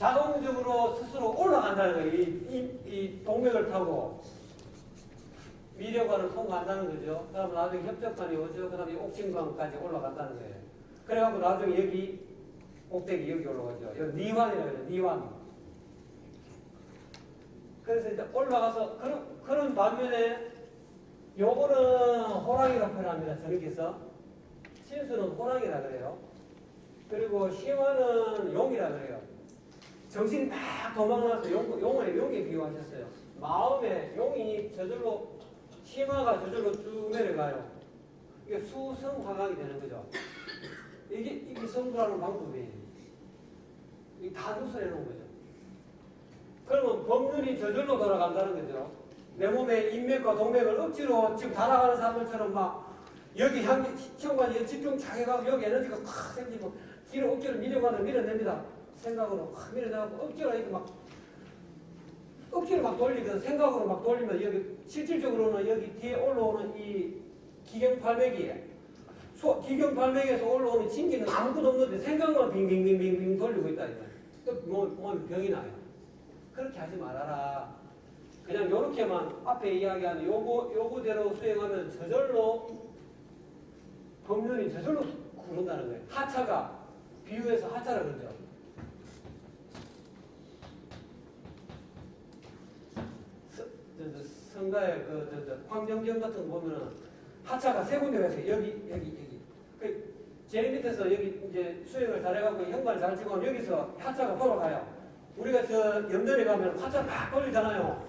Speaker 1: 자동적으로 스스로 올라간다는 거예요. 이 동맥을 타고 미력관을 통과한다는 거죠. 그 다음 나중에 협적관이 오죠. 그 다음에 옥신관까지 올라간다는 거예요. 그래갖고 나중에 여기 꼭대기 여기 올라가죠. 여기 니환이라고 해요. 니환. 그래서 이제 올라가서 그런 반면에 요거는 호랑이라고 표현합니다. 저렇게서 신수는 호랑이라 그래요. 그리고 시화는 용이라 그래요. 정신이 막 도망나서 용에 비유하셨어요. 마음에 용이 저절로 심화가 저절로 쭉 내려가요. 이게 수성화강이 되는 거죠. 이게 성불하는 방법이에요. 이게 다 누설해 놓은 거죠. 그러면 법률이 저절로 돌아간다는 거죠. 내 몸에 인맥과 동맥을 억지로 지금 달아가는 사람들처럼 막 여기 현관이 집중 자괴가고 여기 에너지가 확 생기고 뒤로 억지로 밀어가는 밀어냅니다. 생각으로 확 밀어내고 억지로 이렇게 막 억지로 막 돌리거든. 생각으로 막 돌리면 여기 실질적으로는 여기 뒤에 올라오는 이 기경팔맥이에요. 기경팔맥에서 올라오는 진기는 아무것도 없는데 생각만 빙빙빙빙 돌리고 있다. 몸에 병이 나요. 그렇게 하지 말아라. 그냥 요렇게만 앞에 이야기하는 요거대로 수행하면 저절로 법륜이 저절로 구른다는 거예요. 하차가 비유해서 하차라 그러죠. 성가의 황정경 같은 거 보면은 하차가 세 군데가 있어요. 여기. 제일 밑에서 여기 이제 수행을 잘해갖고 현관을 잘 찍으면 여기서 하차가 돌아가요. 우리가 저 염전에 가면 하차 막 돌리잖아요.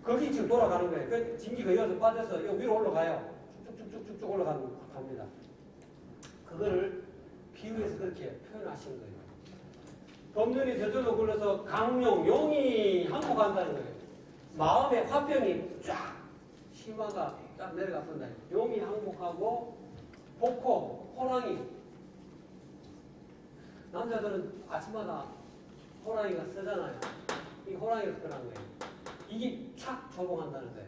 Speaker 1: 거기 지금 돌아가는 거예요. 그 진기가 여기서 빠져서 여기 위로 올라가요. 쭉쭉쭉쭉 올라갑니다. 그거를 비유해서 그렇게 표현하신 거예요. 법륜이 저절로 굴러서 용이 항복한다는 거예요. 마음의 화병이 쫙 심화가 딱 내려가 본다. 용이 항복하고 복호, 호랑이. 남자들은 아침마다 호랑이가 쓰잖아요. 이 호랑이를 표현한 거예요. 이게 착 조봉한다는 거예요.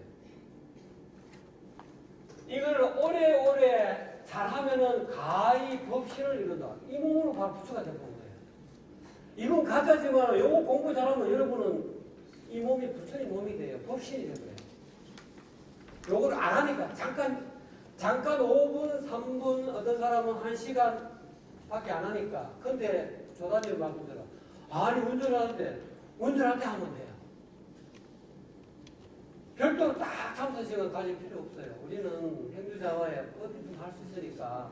Speaker 1: 이걸 오래오래 잘하면은 가히 법신을 이룬다. 이 몸으로 바로 부처가 되는 거예요. 이건 가짜지만 요거 공부 잘하면 여러분은 이 몸이 부처의 몸이 돼요. 법신이 되는 거예요. 요걸 안 하니까 잠깐 5분, 3분, 어떤 사람은 1시간 밖에 안 하니까. 근데 조단님 말씀대로 아니 운전할 때 하면 돼요. 별도로 딱 참선 시간 가질 필요 없어요. 우리는 행주자와에 어디든 할 수 있으니까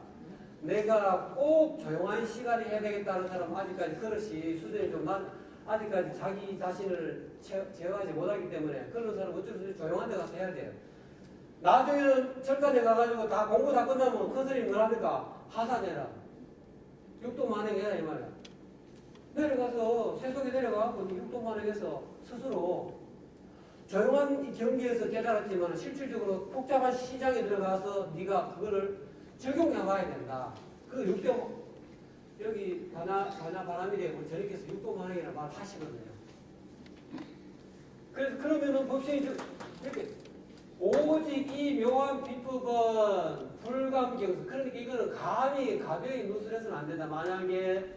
Speaker 1: 내가 꼭 조용한 시간에 해야 되겠다는 사람은 아직까지 그릇이 수준이 좀 아직까지 자기 자신을 제어하지 못하기 때문에 그런 사람은 어쩔 수 없이 조용한 데 가서 해야 돼요. 나중에는 철간에 가가지고 다 공부 다 끝나면 큰 스님 뭘 합니까? 하산해라. 육도만행해라 이 말이야. 내려가서 세속에 내려가고 육도만행해서 스스로 조용한 경계에서 깨달았지만 실질적으로 복잡한 시장에 들어가서 네가 그거를 적용해 봐야 된다. 그 육도 여기 바나바람이래 우리 저녁에서 육도만행이라는 말 하시거든요. 그래서 그러면은 법신이 이렇게 오직 이 묘한 비법은 불감경서. 그러니까 이거는 감히 가벼이 누설해서는 안 된다. 만약에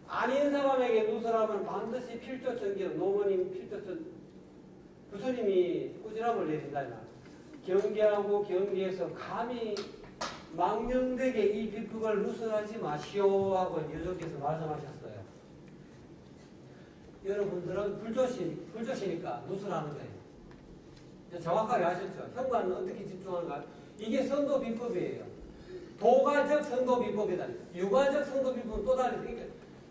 Speaker 1: 아닌 사람에게 누설하면 반드시 필조천경, 노모님 필조천 부처님이 꾸지람을 내린다. 경계하고 경계에서 감히 망령되게 이 비법을 누설하지 마시오 하고 여조께서 말씀하셨어요. 여러분들은 불조시니까 누설하는 거예요. 정확하게 아셨죠? 현관은 어떻게 집중하는가? 이게 선도 비법이에요. 도가적 선도 비법이다. 유가적 선도 비법은 또 다르죠. 그러니까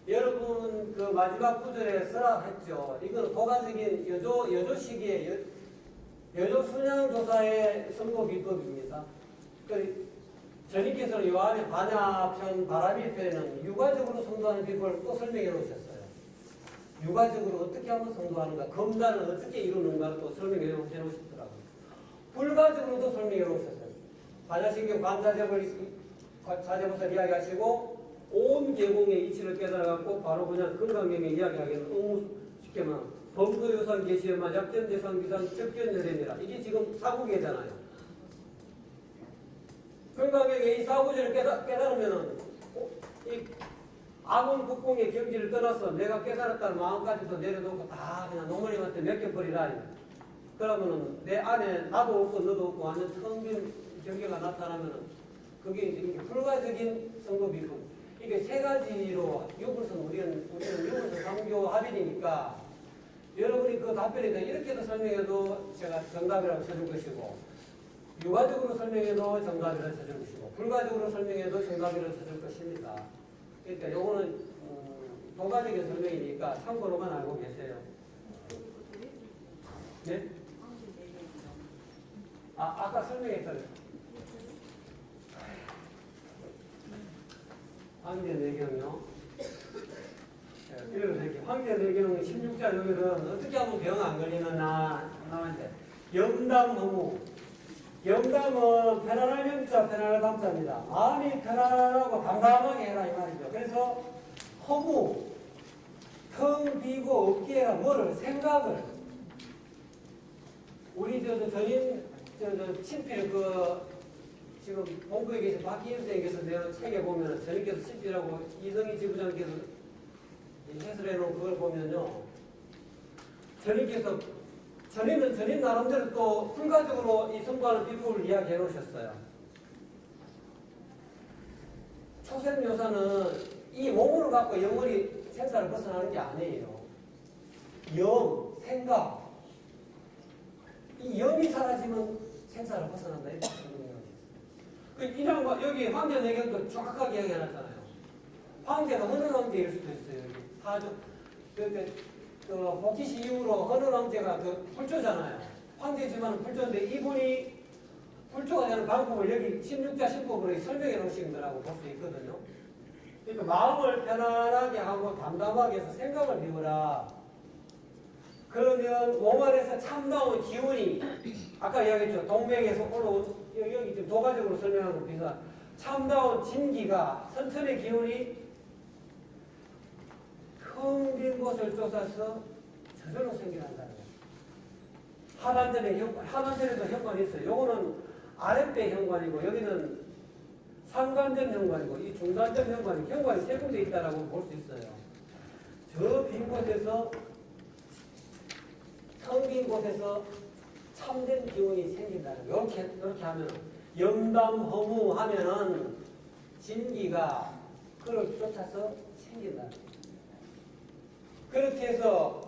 Speaker 1: 여러분 그 마지막 구절에 쓰라 했죠. 이건 도가적인 여조 시기에 여조 순양조사의 선도 비법입니다. 전님께서는 요 안에 반야편, 바라밀편에는 유가적으로 성도하는 비법을 또 설명해 놓으셨어요. 유가적으로 어떻게 하면 성도하는가, 검단을 어떻게 이루는가를 또 설명해 놓으셨더라고요. 불가적으로도 설명해 놓으셨어요. 반야신경 자재보살 이야기하시고 온 계공의 이치를 깨달아갖고 바로 그냥 건강경에 이야기하기는 쉽게 말하면 범도유산 계시에만 약전대상 비상 적견여рем이라. 이게 지금 사구계잖아요. 건강경에 이 사구제를 깨달으면은 아군 국공의 경지를 떠나서 내가 깨달았다는 마음까지도 내려놓고 다 그냥 노무님한테 맡겨버리라. 그러면은 내 안에 나도 없고 너도 없고 완전 텅 빈 경계가 나타나면은 그게 이제 불가적인 성법이고, 이게 세 가지로 유불성, 우리는 유불성 삼교 합일이니까 여러분이 그 답변에 대해 이렇게도 설명해도 제가 정답이라고 쳐줄 것이고, 유가적으로 설명해도 정답이라고 쳐줄 것이고, 불가적으로 설명해도 정답이라고 쳐줄 것입니다. 그러니까 요거는 도가적인 설명이니까 참고로만 알고 계세요. 네? 아까 설명했잖아요. 황제내경요. 황제내경은 16자 여기는 어떻게 하면 병 안 걸리느냐 나오는데, 영담허무. 영담은 편안할 영자, 편안할 담자입니다. 마음이 편안하고 담담하게 해라 이 말이죠. 그래서 허무, 텅 비고 없게 해라. 뭐를? 생각을. 우리 전임 친필 지금 본부에 계신 박희임 선생님께서 내가 책에 보면 전임께서 친필하고 이성희 지부장께서 해설해 놓은 그걸 보면요, 전임은 전임 나름대로 또 불가적으로 이 성과하는 비법을 이야기해 놓으셨어요. 초생묘사는 이 몸으로 갖고 영원히 생사를 벗어나는 게 아니에요. 영, 생각, 이 영이 사라지면 생사를 벗어난다. 이렇게 이런 거, 여기 황제내경도 정확하게 이야기해놨잖아요. 황제가 헌은 황제일 수도 있어요. 여기 사주, 복희시 이후로 헌은 황제가 불조잖아요. 황제지만 불조인데 이분이 불조가 되는 방법을 여기 16자 신법으로 설명해 놓으신 거라고 볼 수 있거든요. 그러니까 마음을 편안하게 하고 담담하게 해서 생각을 비우라. 그러면 몸 안에서 참나온 기운이, 아까 이야기했죠. 동맥에서 올라온, 여기 지금 도가적으로 설명한 것보다 참나온 진기가, 선천의 기운이 텅 빈 곳을 쫓아서 저절로 생겨난다는 거예요. 하반전에도 현관이 있어요. 요거는 아랫배 현관이고, 여기는 상관전 현관이고, 이 중간전 현관이 세 군데 있다라고 볼 수 있어요. 저 빈 곳에서, 텅 빈 곳에서 참된 기운이 생긴다는 거예요. 이렇게 하면, 영담허무 하면은 진기가 그걸 쫓아서 생긴다는 거예요. 그렇게 해서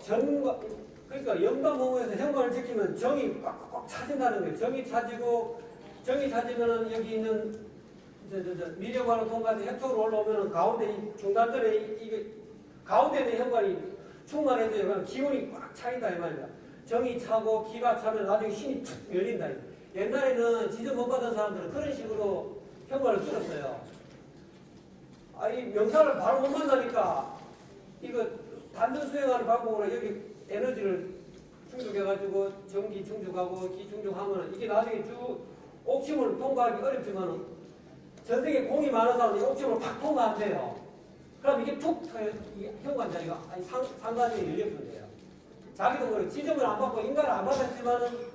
Speaker 1: 그러니까 영담허무에서 현관을 지키면 정이 꽉꽉 차진다는 거예요. 정이 차지면은 여기 있는 미려관을 통과해서 핵쪽으로 올라오면은 가운데 중간전에 이게 가운데 있는 현관이 충만해서 기운이 꽉 차인다 이 말이야. 정이 차고 기가 차면 나중에 힘이 툭 열린다. 옛날에는 지적 못 받은 사람들은 그런 식으로 현관을 뚫었어요. 이 명사를 바로 못 만나니까 이거 단전 수행하는 방법으로 여기 에너지를 충족해가지고 전기 충족하고 기 충족하면 이게 나중에 쭉 옥심을 통과하기 어렵지만 전생에 공이 많은 사람은 옥심을 팍 통과 안 돼요. 그럼 이게 툭 현관 자리가 상관이 열려버려요. 자기도 모르게 지점을 안 받고 인간을 안 받았지만은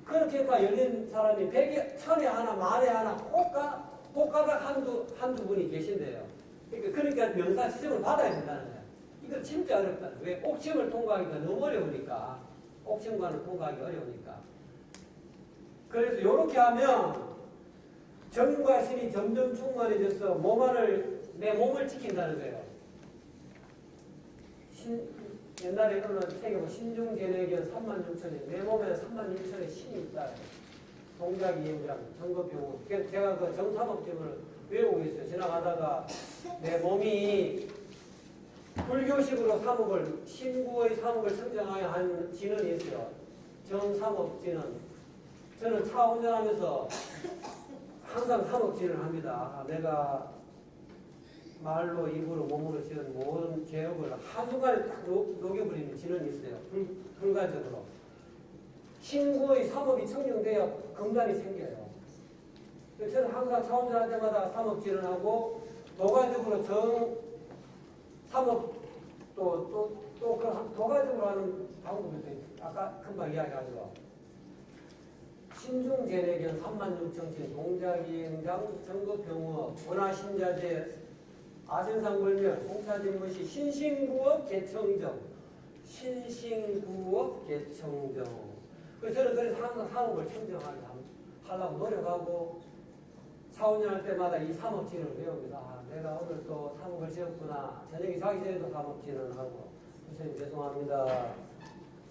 Speaker 1: 그렇게 열린 사람이 100에, 1000에 하나, 만에 하나, 꽃가닥 한두 분이 계신데요. 그러니까 명사 지점을 받아야 된다는 거예요. 이거 진짜 어렵다. 왜? 옥심을 통과하기가 너무 어려우니까. 옥심관을 통과하기 어려우니까. 그래서 이렇게 하면 정과 신이 점점 충만해져서 내 몸을 지킨다는 거예요. 옛날에 어느 책에 보면 신중제내견 36,000에 내 몸에 36,000의 신이 있다. 동작이행이랑 정법병. 제가 그 정사법집을 외우고 있어요. 지나가다가 내 몸이 불교식으로 신구의 사목을 성장하여 한 진언이 있어요. 정사법진언. 저는 차 운전하면서 항상 사목진을 합니다. 내가 말로, 입으로, 몸으로 지은 모든 죄업을 한순간에 딱 녹여버리는 진언이 있어요. 불가적으로. 신구의 사목이 청정되어 금단이 생겨요. 저는 항상 차 운전할 때마다 사목진언하고 도가적으로 사목 또 그런 도가적으로 하는 방법이 있어요. 아까 금방 이야기한 거. 신중제내견 36,000진 동작이행장 정급병어 원화신자제
Speaker 2: 아신상불멸, 홍차진무시, 신신구업 개청정. 신신구업 개청정. 저는 그래서 항상 사업을 청정하려고 노력하고 사원년 때마다 이 삼업진을 배웁니다. 아, 내가 오늘 또 사업을 지었구나. 저녁에 자기 전에도 삼업진을 하고 부처님 죄송합니다.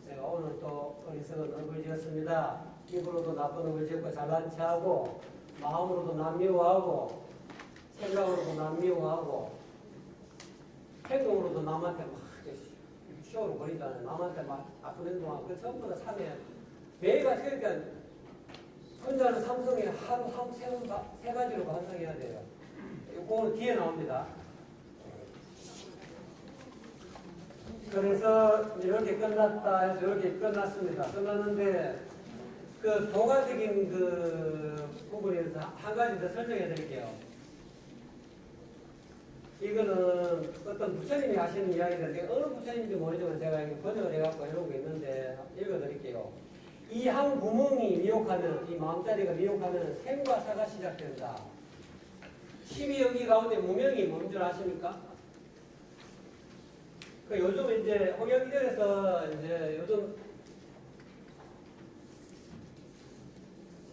Speaker 2: 내가 오늘 또 어리석은 업을 지었습니다. 입으로도 나쁜 업을 지었고 잘난 체하고 마음으로도 남미워하고 생각으로도 남미워하고 행동으로도 남한테 막 쇼로 버리잖아요. 남한테 막 아픈 행동하고 그 전부 다 참여해야 돼. 매일같이 그러니까 혼자는 삼성에 하루 세 가지로 반성해야 돼요. 이거는 뒤에 나옵니다. 그래서 이렇게 끝났다 해서 이렇게 끝났습니다. 끝났는데 그 도가적인 그 부분에서 한 가지 더 설명해 드릴게요. 이거는 어떤 부처님이 하시는 이야기인데 어느 부처님인지 모르지만 제가 번역을 해갖고 해놓은 게 있는데 읽어 드릴게요. 이 한 구멍이 미혹하면 이 마음자리가 미혹하면 생과 사가 시작된다. 12연기 가운데 무명이 뭔 줄 아십니까? 그 요즘 이제 홍영기절에서 이제 요즘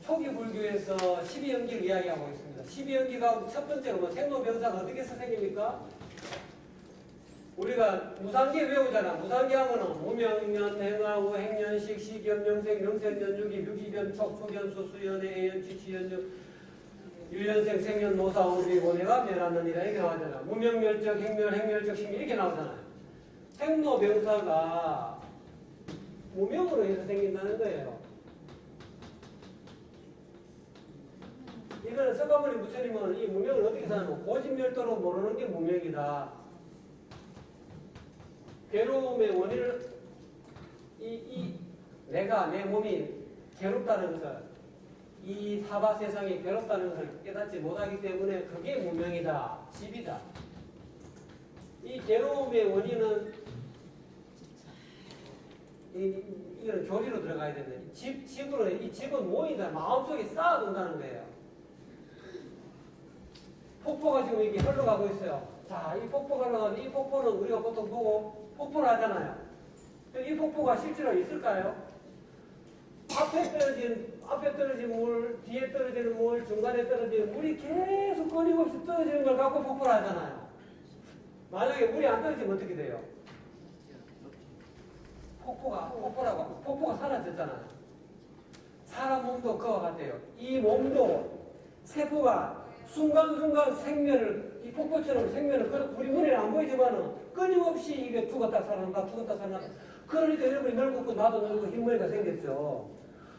Speaker 2: 초기 불교에서 12연기를 이야기하고 있습니다. 12연기가 첫 번째로 뭐 생로병사가 어떻게 생깁니까? 우리가 무상계 외우잖아. 무상계 하면은 무명년, 행하고, 행년식, 시견, 명생, 명생년, 유기, 유기견, 촉, 초견수, 수연의, 애연, 지치연유, 유연생, 생년, 노사, 우비고, 내가 멸하느니라 이렇게 나오잖아. 무명멸적, 행멸, 행멸적, 식멸 이렇게 나오잖아요. 생로병사가 무명으로 해서 생긴다는 거예요. 이거는 석가모니 부처님은 이 무명을 어떻게 사는 고집멸도로 모르는 게 무명이다. 괴로움의 원인을 내가 내 몸이 괴롭다는 것을 이 사바 세상이 괴롭다는 것을 깨닫지 못하기 때문에 그게 무명이다. 집이다. 이 괴로움의 원인은 이거는 교리로 들어가야 되는데 집으로 이 집은 뭐이다. 마음속에 쌓아둔다는 거예요. 폭포가 지금 이렇게 흘러가고 있어요. 자, 이 폭포가 흘러가는데 이 폭포는 우리가 보통 보고 폭포를 하잖아요. 이 폭포가 실제로 있을까요? 앞에 떨어진 물, 뒤에 떨어지는 물, 중간에 떨어지는 물이 계속 끊임없이 떨어지는 걸 갖고 폭포를 하잖아요. 만약에 물이 안 떨어지면 어떻게 돼요? 폭포가 사라졌잖아요. 사람 몸도 그와 같아요. 이 몸도 세포가 순간순간 생면을, 이 폭포처럼 생면을, 우리 눈에는 안 보이지만은 끊임없이 이게 죽었다 살아난다, 죽었다 살아난다. 그러니까 여러분이 늙었고 나도 늙고 흰머리가 생겼죠.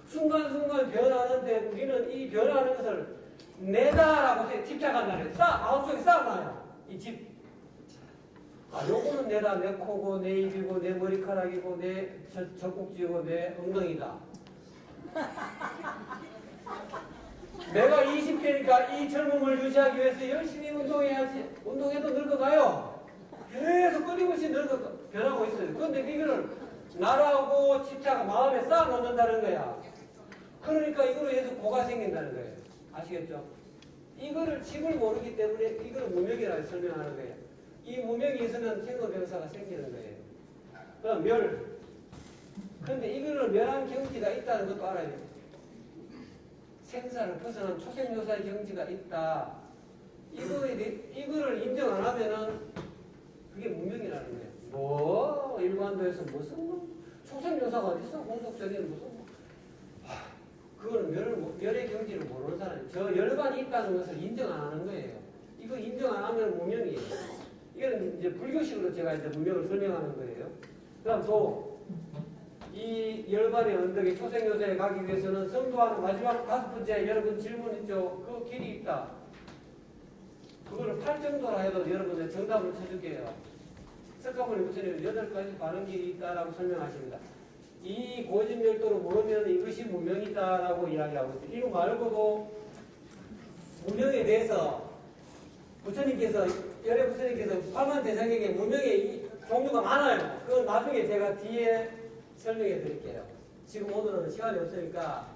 Speaker 2: 순간순간 변하는데 우리는 이 변하는 것을 내다라고 집착한다는 거예요. 마음속에 쌓아놔요. 이 집. 아, 요거는 내다, 내 코고, 내 입이고, 내 머리카락이고, 내 젖꼭지고, 내 엉덩이다. 내가 20대니까 이 젊음을 유지하기 위해서 열심히 운동해야지. 운동해도 늙어가요. 계속 끊임없이 변하고 있어요. 그런데 이거를 나라고 집착 마음에 쌓아놓는다는 거야. 그러니까 이거로 해서 고가 생긴다는 거예요. 아시겠죠? 이거를 집을 모르기 때문에 이거를 무명이라고 설명하는 거예요. 이 무명이 있으면 생로병사가 생기는 거예요. 그럼 멸. 그런데 이거를 멸한 경지가 있다는 것도 알아야 돼요. 생사를 벗어난 초생요사의 경지가 있다. 이거를 인정 안 하면은 그게 무명이라는 거예요. 뭐 일관도에서 무슨 초생요사가 어딨어? 공속전에는 무슨 그거는 멸의 경지를 모르는 사람이에요. 저 열반이 있다는 것을 인정 안 하는 거예요. 이거 인정 안 하면 무명이에요. 이거는 이제 불교식으로 제가 이제 무명을 설명하는 거예요. 그다음 또 이 열반의 언덕에 초생요사에 가기 위해서는 성도하는 마지막 5번째 여러분 질문 있죠? 그 길이 있다. 그거를 8정도라 해도 여러분의 정답을 쳐줄게요. 석가모니 부처님은 8가지 바른 길이 있다라고 설명하십니다. 이 고집멸도를 모르면 이것이 무명이다라고 이야기하고 있어요. 이거 말고도 무명에 대해서 부처님께서 열애 부처님께서 팔만대장에게 무명의 종류가 많아요. 그건 나중에 제가 뒤에 설명해 드릴게요. 지금 오늘은 시간이 없으니까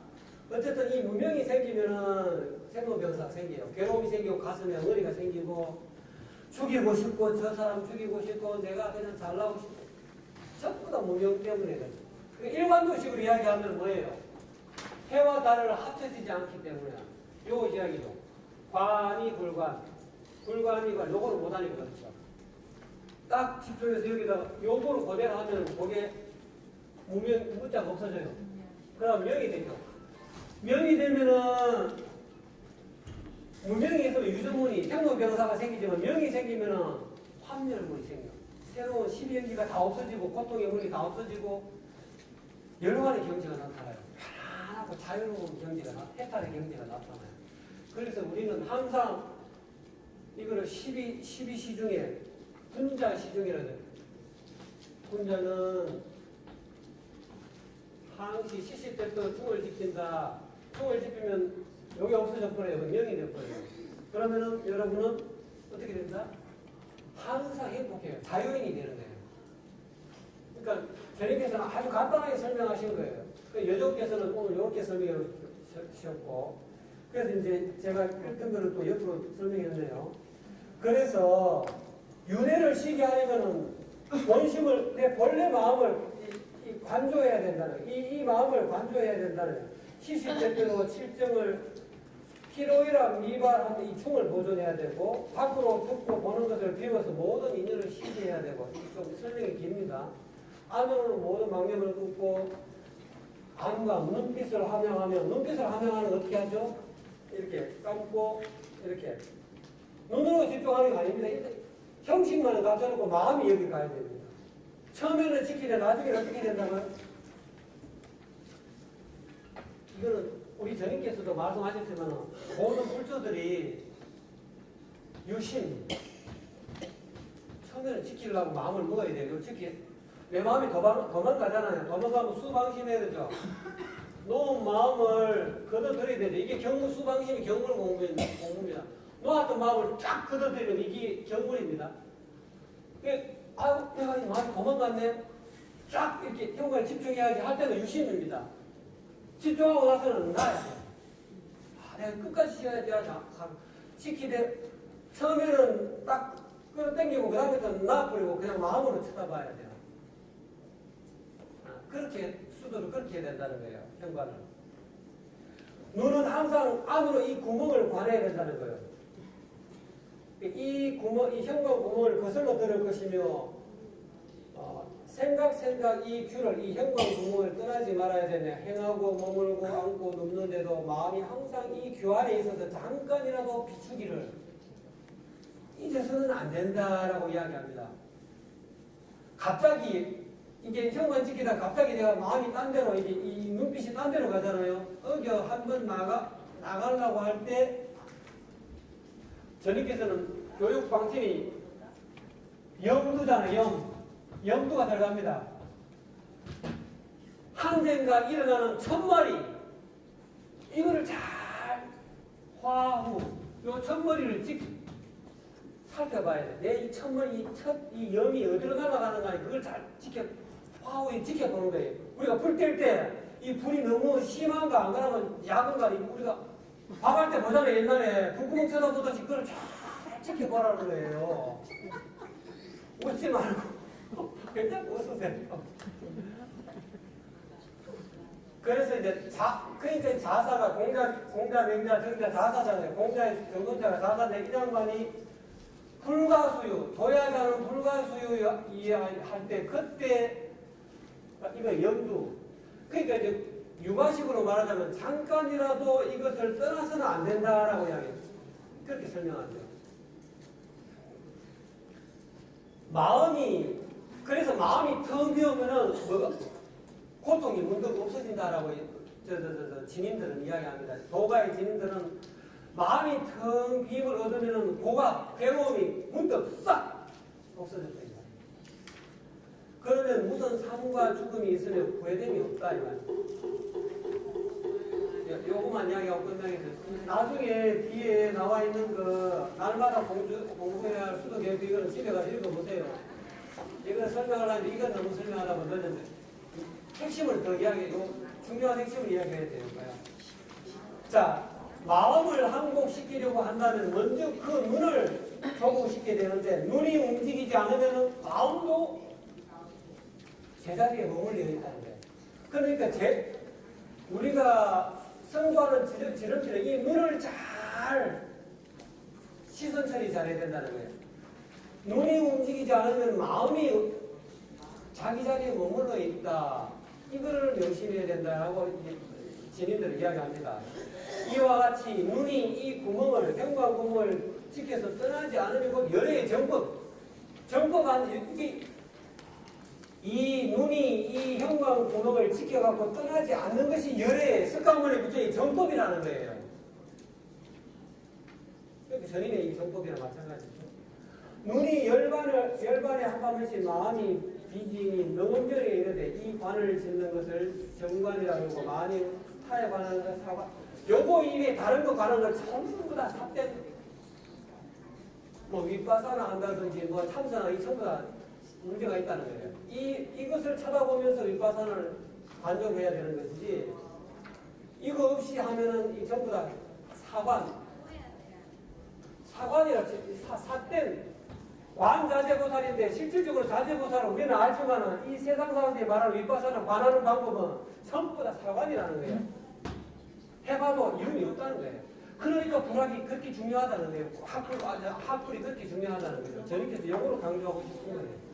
Speaker 2: 어쨌든 이 무명이 생기면은 생로병사가 생겨요. 괴로움이 생기고 가슴에 엉어리가 생기고 죽이고 싶고 저 사람 죽이고 싶고 내가 그냥 잘나고 싶고 전부 다 무명 때문에 그래요. 일관도식으로 이야기하면 뭐예요? 해와 달을 합쳐지지 않기 때문에 요 이야기죠. 관이 불관, 불관이 관, 요거는 못하니까 그렇죠. 딱 집중해서 여기다 요거를 그대로 하면 그게 무명, 무자가 없어져요. 그럼 명이 되죠. 명이 되면은 무명이 있으면 유전문이 생로병사가 생기지만 명이 생기면은 환멸문이 생겨. 새로운 십이연기가 다 없어지고 고통의 문이 다 없어지고 열반의 경지가 나타나요. 편안하고 자유로운 경지가 해탈의 경지가 나타나요. 그래서 우리는 항상 이거를 12시 중에 분자 시중이라는 거예요. 분자는 항시 시시때때 중을 지킨다. 중을 지키면 여기 없어져 버려요. 명이 되어버려요. 그러면은 여러분은 어떻게 된다? 항상 행복해요. 자유인이 되는 거예요. 그러니까 저님께서는 아주 간단하게 설명하신 거예요. 여종께서는 오늘 이렇게 설명해 주셨고, 그래서 이제 제가 읽은 거를 또 옆으로 설명했네요. 그래서 윤회를 쉬게 하려면은 본심을, 내 본래 마음을 관조해야 된다는, 이 마음을 관조해야 된다는 거예요. 시시때때로 칠정을 희로이랑 미발하는 이 충을 보존해야 되고, 밖으로 듣고 보는 것을 비워서 모든 인연을 시기해야 되고, 좀 설명이 깁니다. 안으로는 모든 망념을 끊고, 안과 눈빛을 함양하면, 눈빛을 함양하는 건 어떻게 하죠? 이렇게 감고, 이렇게. 눈으로 집중하는 게 아닙니다. 형식만은 갖춰놓고 마음이 여기 가야 됩니다. 처음에는 지키되 나중에는 어떻게 된다고요? 이거는 우리 전인께서도 말씀하셨지만 모든 불조들이 유심 처음에는 지키려고 마음을 먹어야 돼요. 내 마음이 도망가잖아요. 도망가면 수방심해야 되죠. 놓은 마음을 걷어들여야 되죠. 이게 수방심이 경물 공부입니다. 놓았던 마음을 쫙 걷어들이면 이게 경물입니다. 내가 이 마음이 도망갔네. 쫙 이렇게 현관에 집중해야지 할 때는 유심입니다. 집중하고 나서는 나야 돼. 내가 끝까지 지켜야지. 지키되 처음에는 딱 끌어당기고 그 다음부터는 놔버리고 그냥 마음으로 쳐다봐야 돼요. 그렇게 수도를 그렇게 해야 된다는 거예요. 현관을. 눈은 항상 안으로 이 구멍을 관해야 된다는 거예요. 이 현관 구멍을 거슬러 들을 것이며 생각 이 귤을 이 현관 구멍을 떠나지 말아야 되네. 행하고 머물고 앉고 눕는데도 마음이 항상 이 규 안에 있어서 잠깐이라도 비추기를 잊어서는 안 된다라고 이야기합니다. 갑자기 이게 현관 지키다 갑자기 내가 마음이 딴 데로 이게 이 눈빛이 딴 데로 가잖아요. 한번 나가려고 할 때 저님께서는 교육 방침이 염두잖아요. 염두가 들어갑니다. 한 생각 일어나는 첫머리 이거를 잘 화후 요 첫머리를 살펴봐야 돼. 내 이 첫머리 이 염이 어디로 날아가는가 그걸 잘 화후에 지켜보는 거예요. 우리가 불 뗄 때 이 불이 너무 심한가 안 그러면 야근가 우리가 밥할 때 보잖아요. 옛날에 불구멍 쳐다보듯이 그걸 잘 지켜보라는 거예요. 웃지 말고 그냥 웃으세요. 그래서 이제 그러니까 자사가 공자, 맹자, 정자, 자사잖아요. 공자의 정근자가 자사인데 이 양반이 불가수유, 도야자는 불가수유 할 때 그때 이거 염두. 그러니까 이제 유가식으로 말하자면 잠깐이라도 이것을 떠나서는 안 된다라고 이야기해요. 그렇게 설명하죠. 그래서 마음이 텅 비우면은 뭐가? 고통이 문득 없어진다라고 진인들은 이야기합니다. 도가의 진인들은 마음이 텅 빔을 얻으면은 괴로움이 문득 싹 없어졌다. 그러면 무슨 삶과 죽음이 있으면 후회됨이 없다 이 말이에요. 요거만 이야기하고 끝나겠어요. 나중에 뒤에 나와 있는 그 날마다 공부해야 할 수도 계획 이거는 집에 가서 읽어보세요. 이거는 설명하려면 이건 너무 설명하다 보면 핵심을 더 이야기해요. 중요한 핵심을 이야기해야 돼요. 자, 마음을 항복시키려고 한다면 먼저 그 눈을 조국시켜야 되는데 눈이 움직이지 않으면 마음도 제자리에 머물러 있다는 거예요. 그러니까 우리가 성도하는 지름길에 이 눈을 잘 시선 처리 잘해야 된다는 거예요. 눈이 움직이지 않으면 마음이 자기 자리에 머물러 있다. 이거를 명심해야 된다라고 진인들은 이야기합니다. 이와 같이 눈이 이 구멍을, 경관 구멍을 지켜서 떠나지 않으면 곧 열애의 정법한 이 눈이 이 형광 구멍을 지켜갖고 떠나지 않는 것이 열애의 석가모니 부처의 정법이라는 거예요. 그러니까 전인의 이 정법이랑 마찬가지죠. 눈이 열반에 한 번씩 마음이 비진이 명음절에 이르되 이 관을 짓는 것을 정관이라고 하고 많이 타에 관한 것 사관 요거 이외에 다른 거 관한 걸 전부 다 삽된 뭐 윗바사나 한다든지 뭐 참선하 이 전부 다 문제가 있다는 거예요. 이것을 쳐다보면서 윗바사를 관종해야 되는 것이지 이거 없이 하면은 이 전부 다 사관이라 삿된 관자재보살인데 실질적으로 자재보살은 우리는 알지만은 이 세상 사람들이 말하는 윗바사는 관하는 방법은 전부 다 사관이라는 거예요. 해봐도 이름이 없다는 거예요. 그러니까 불학이 그렇게 중요하다는 거예요. 학불이 그렇게 중요하다는 거예요. 저님께서 영어로 강조하고 싶은 거예요.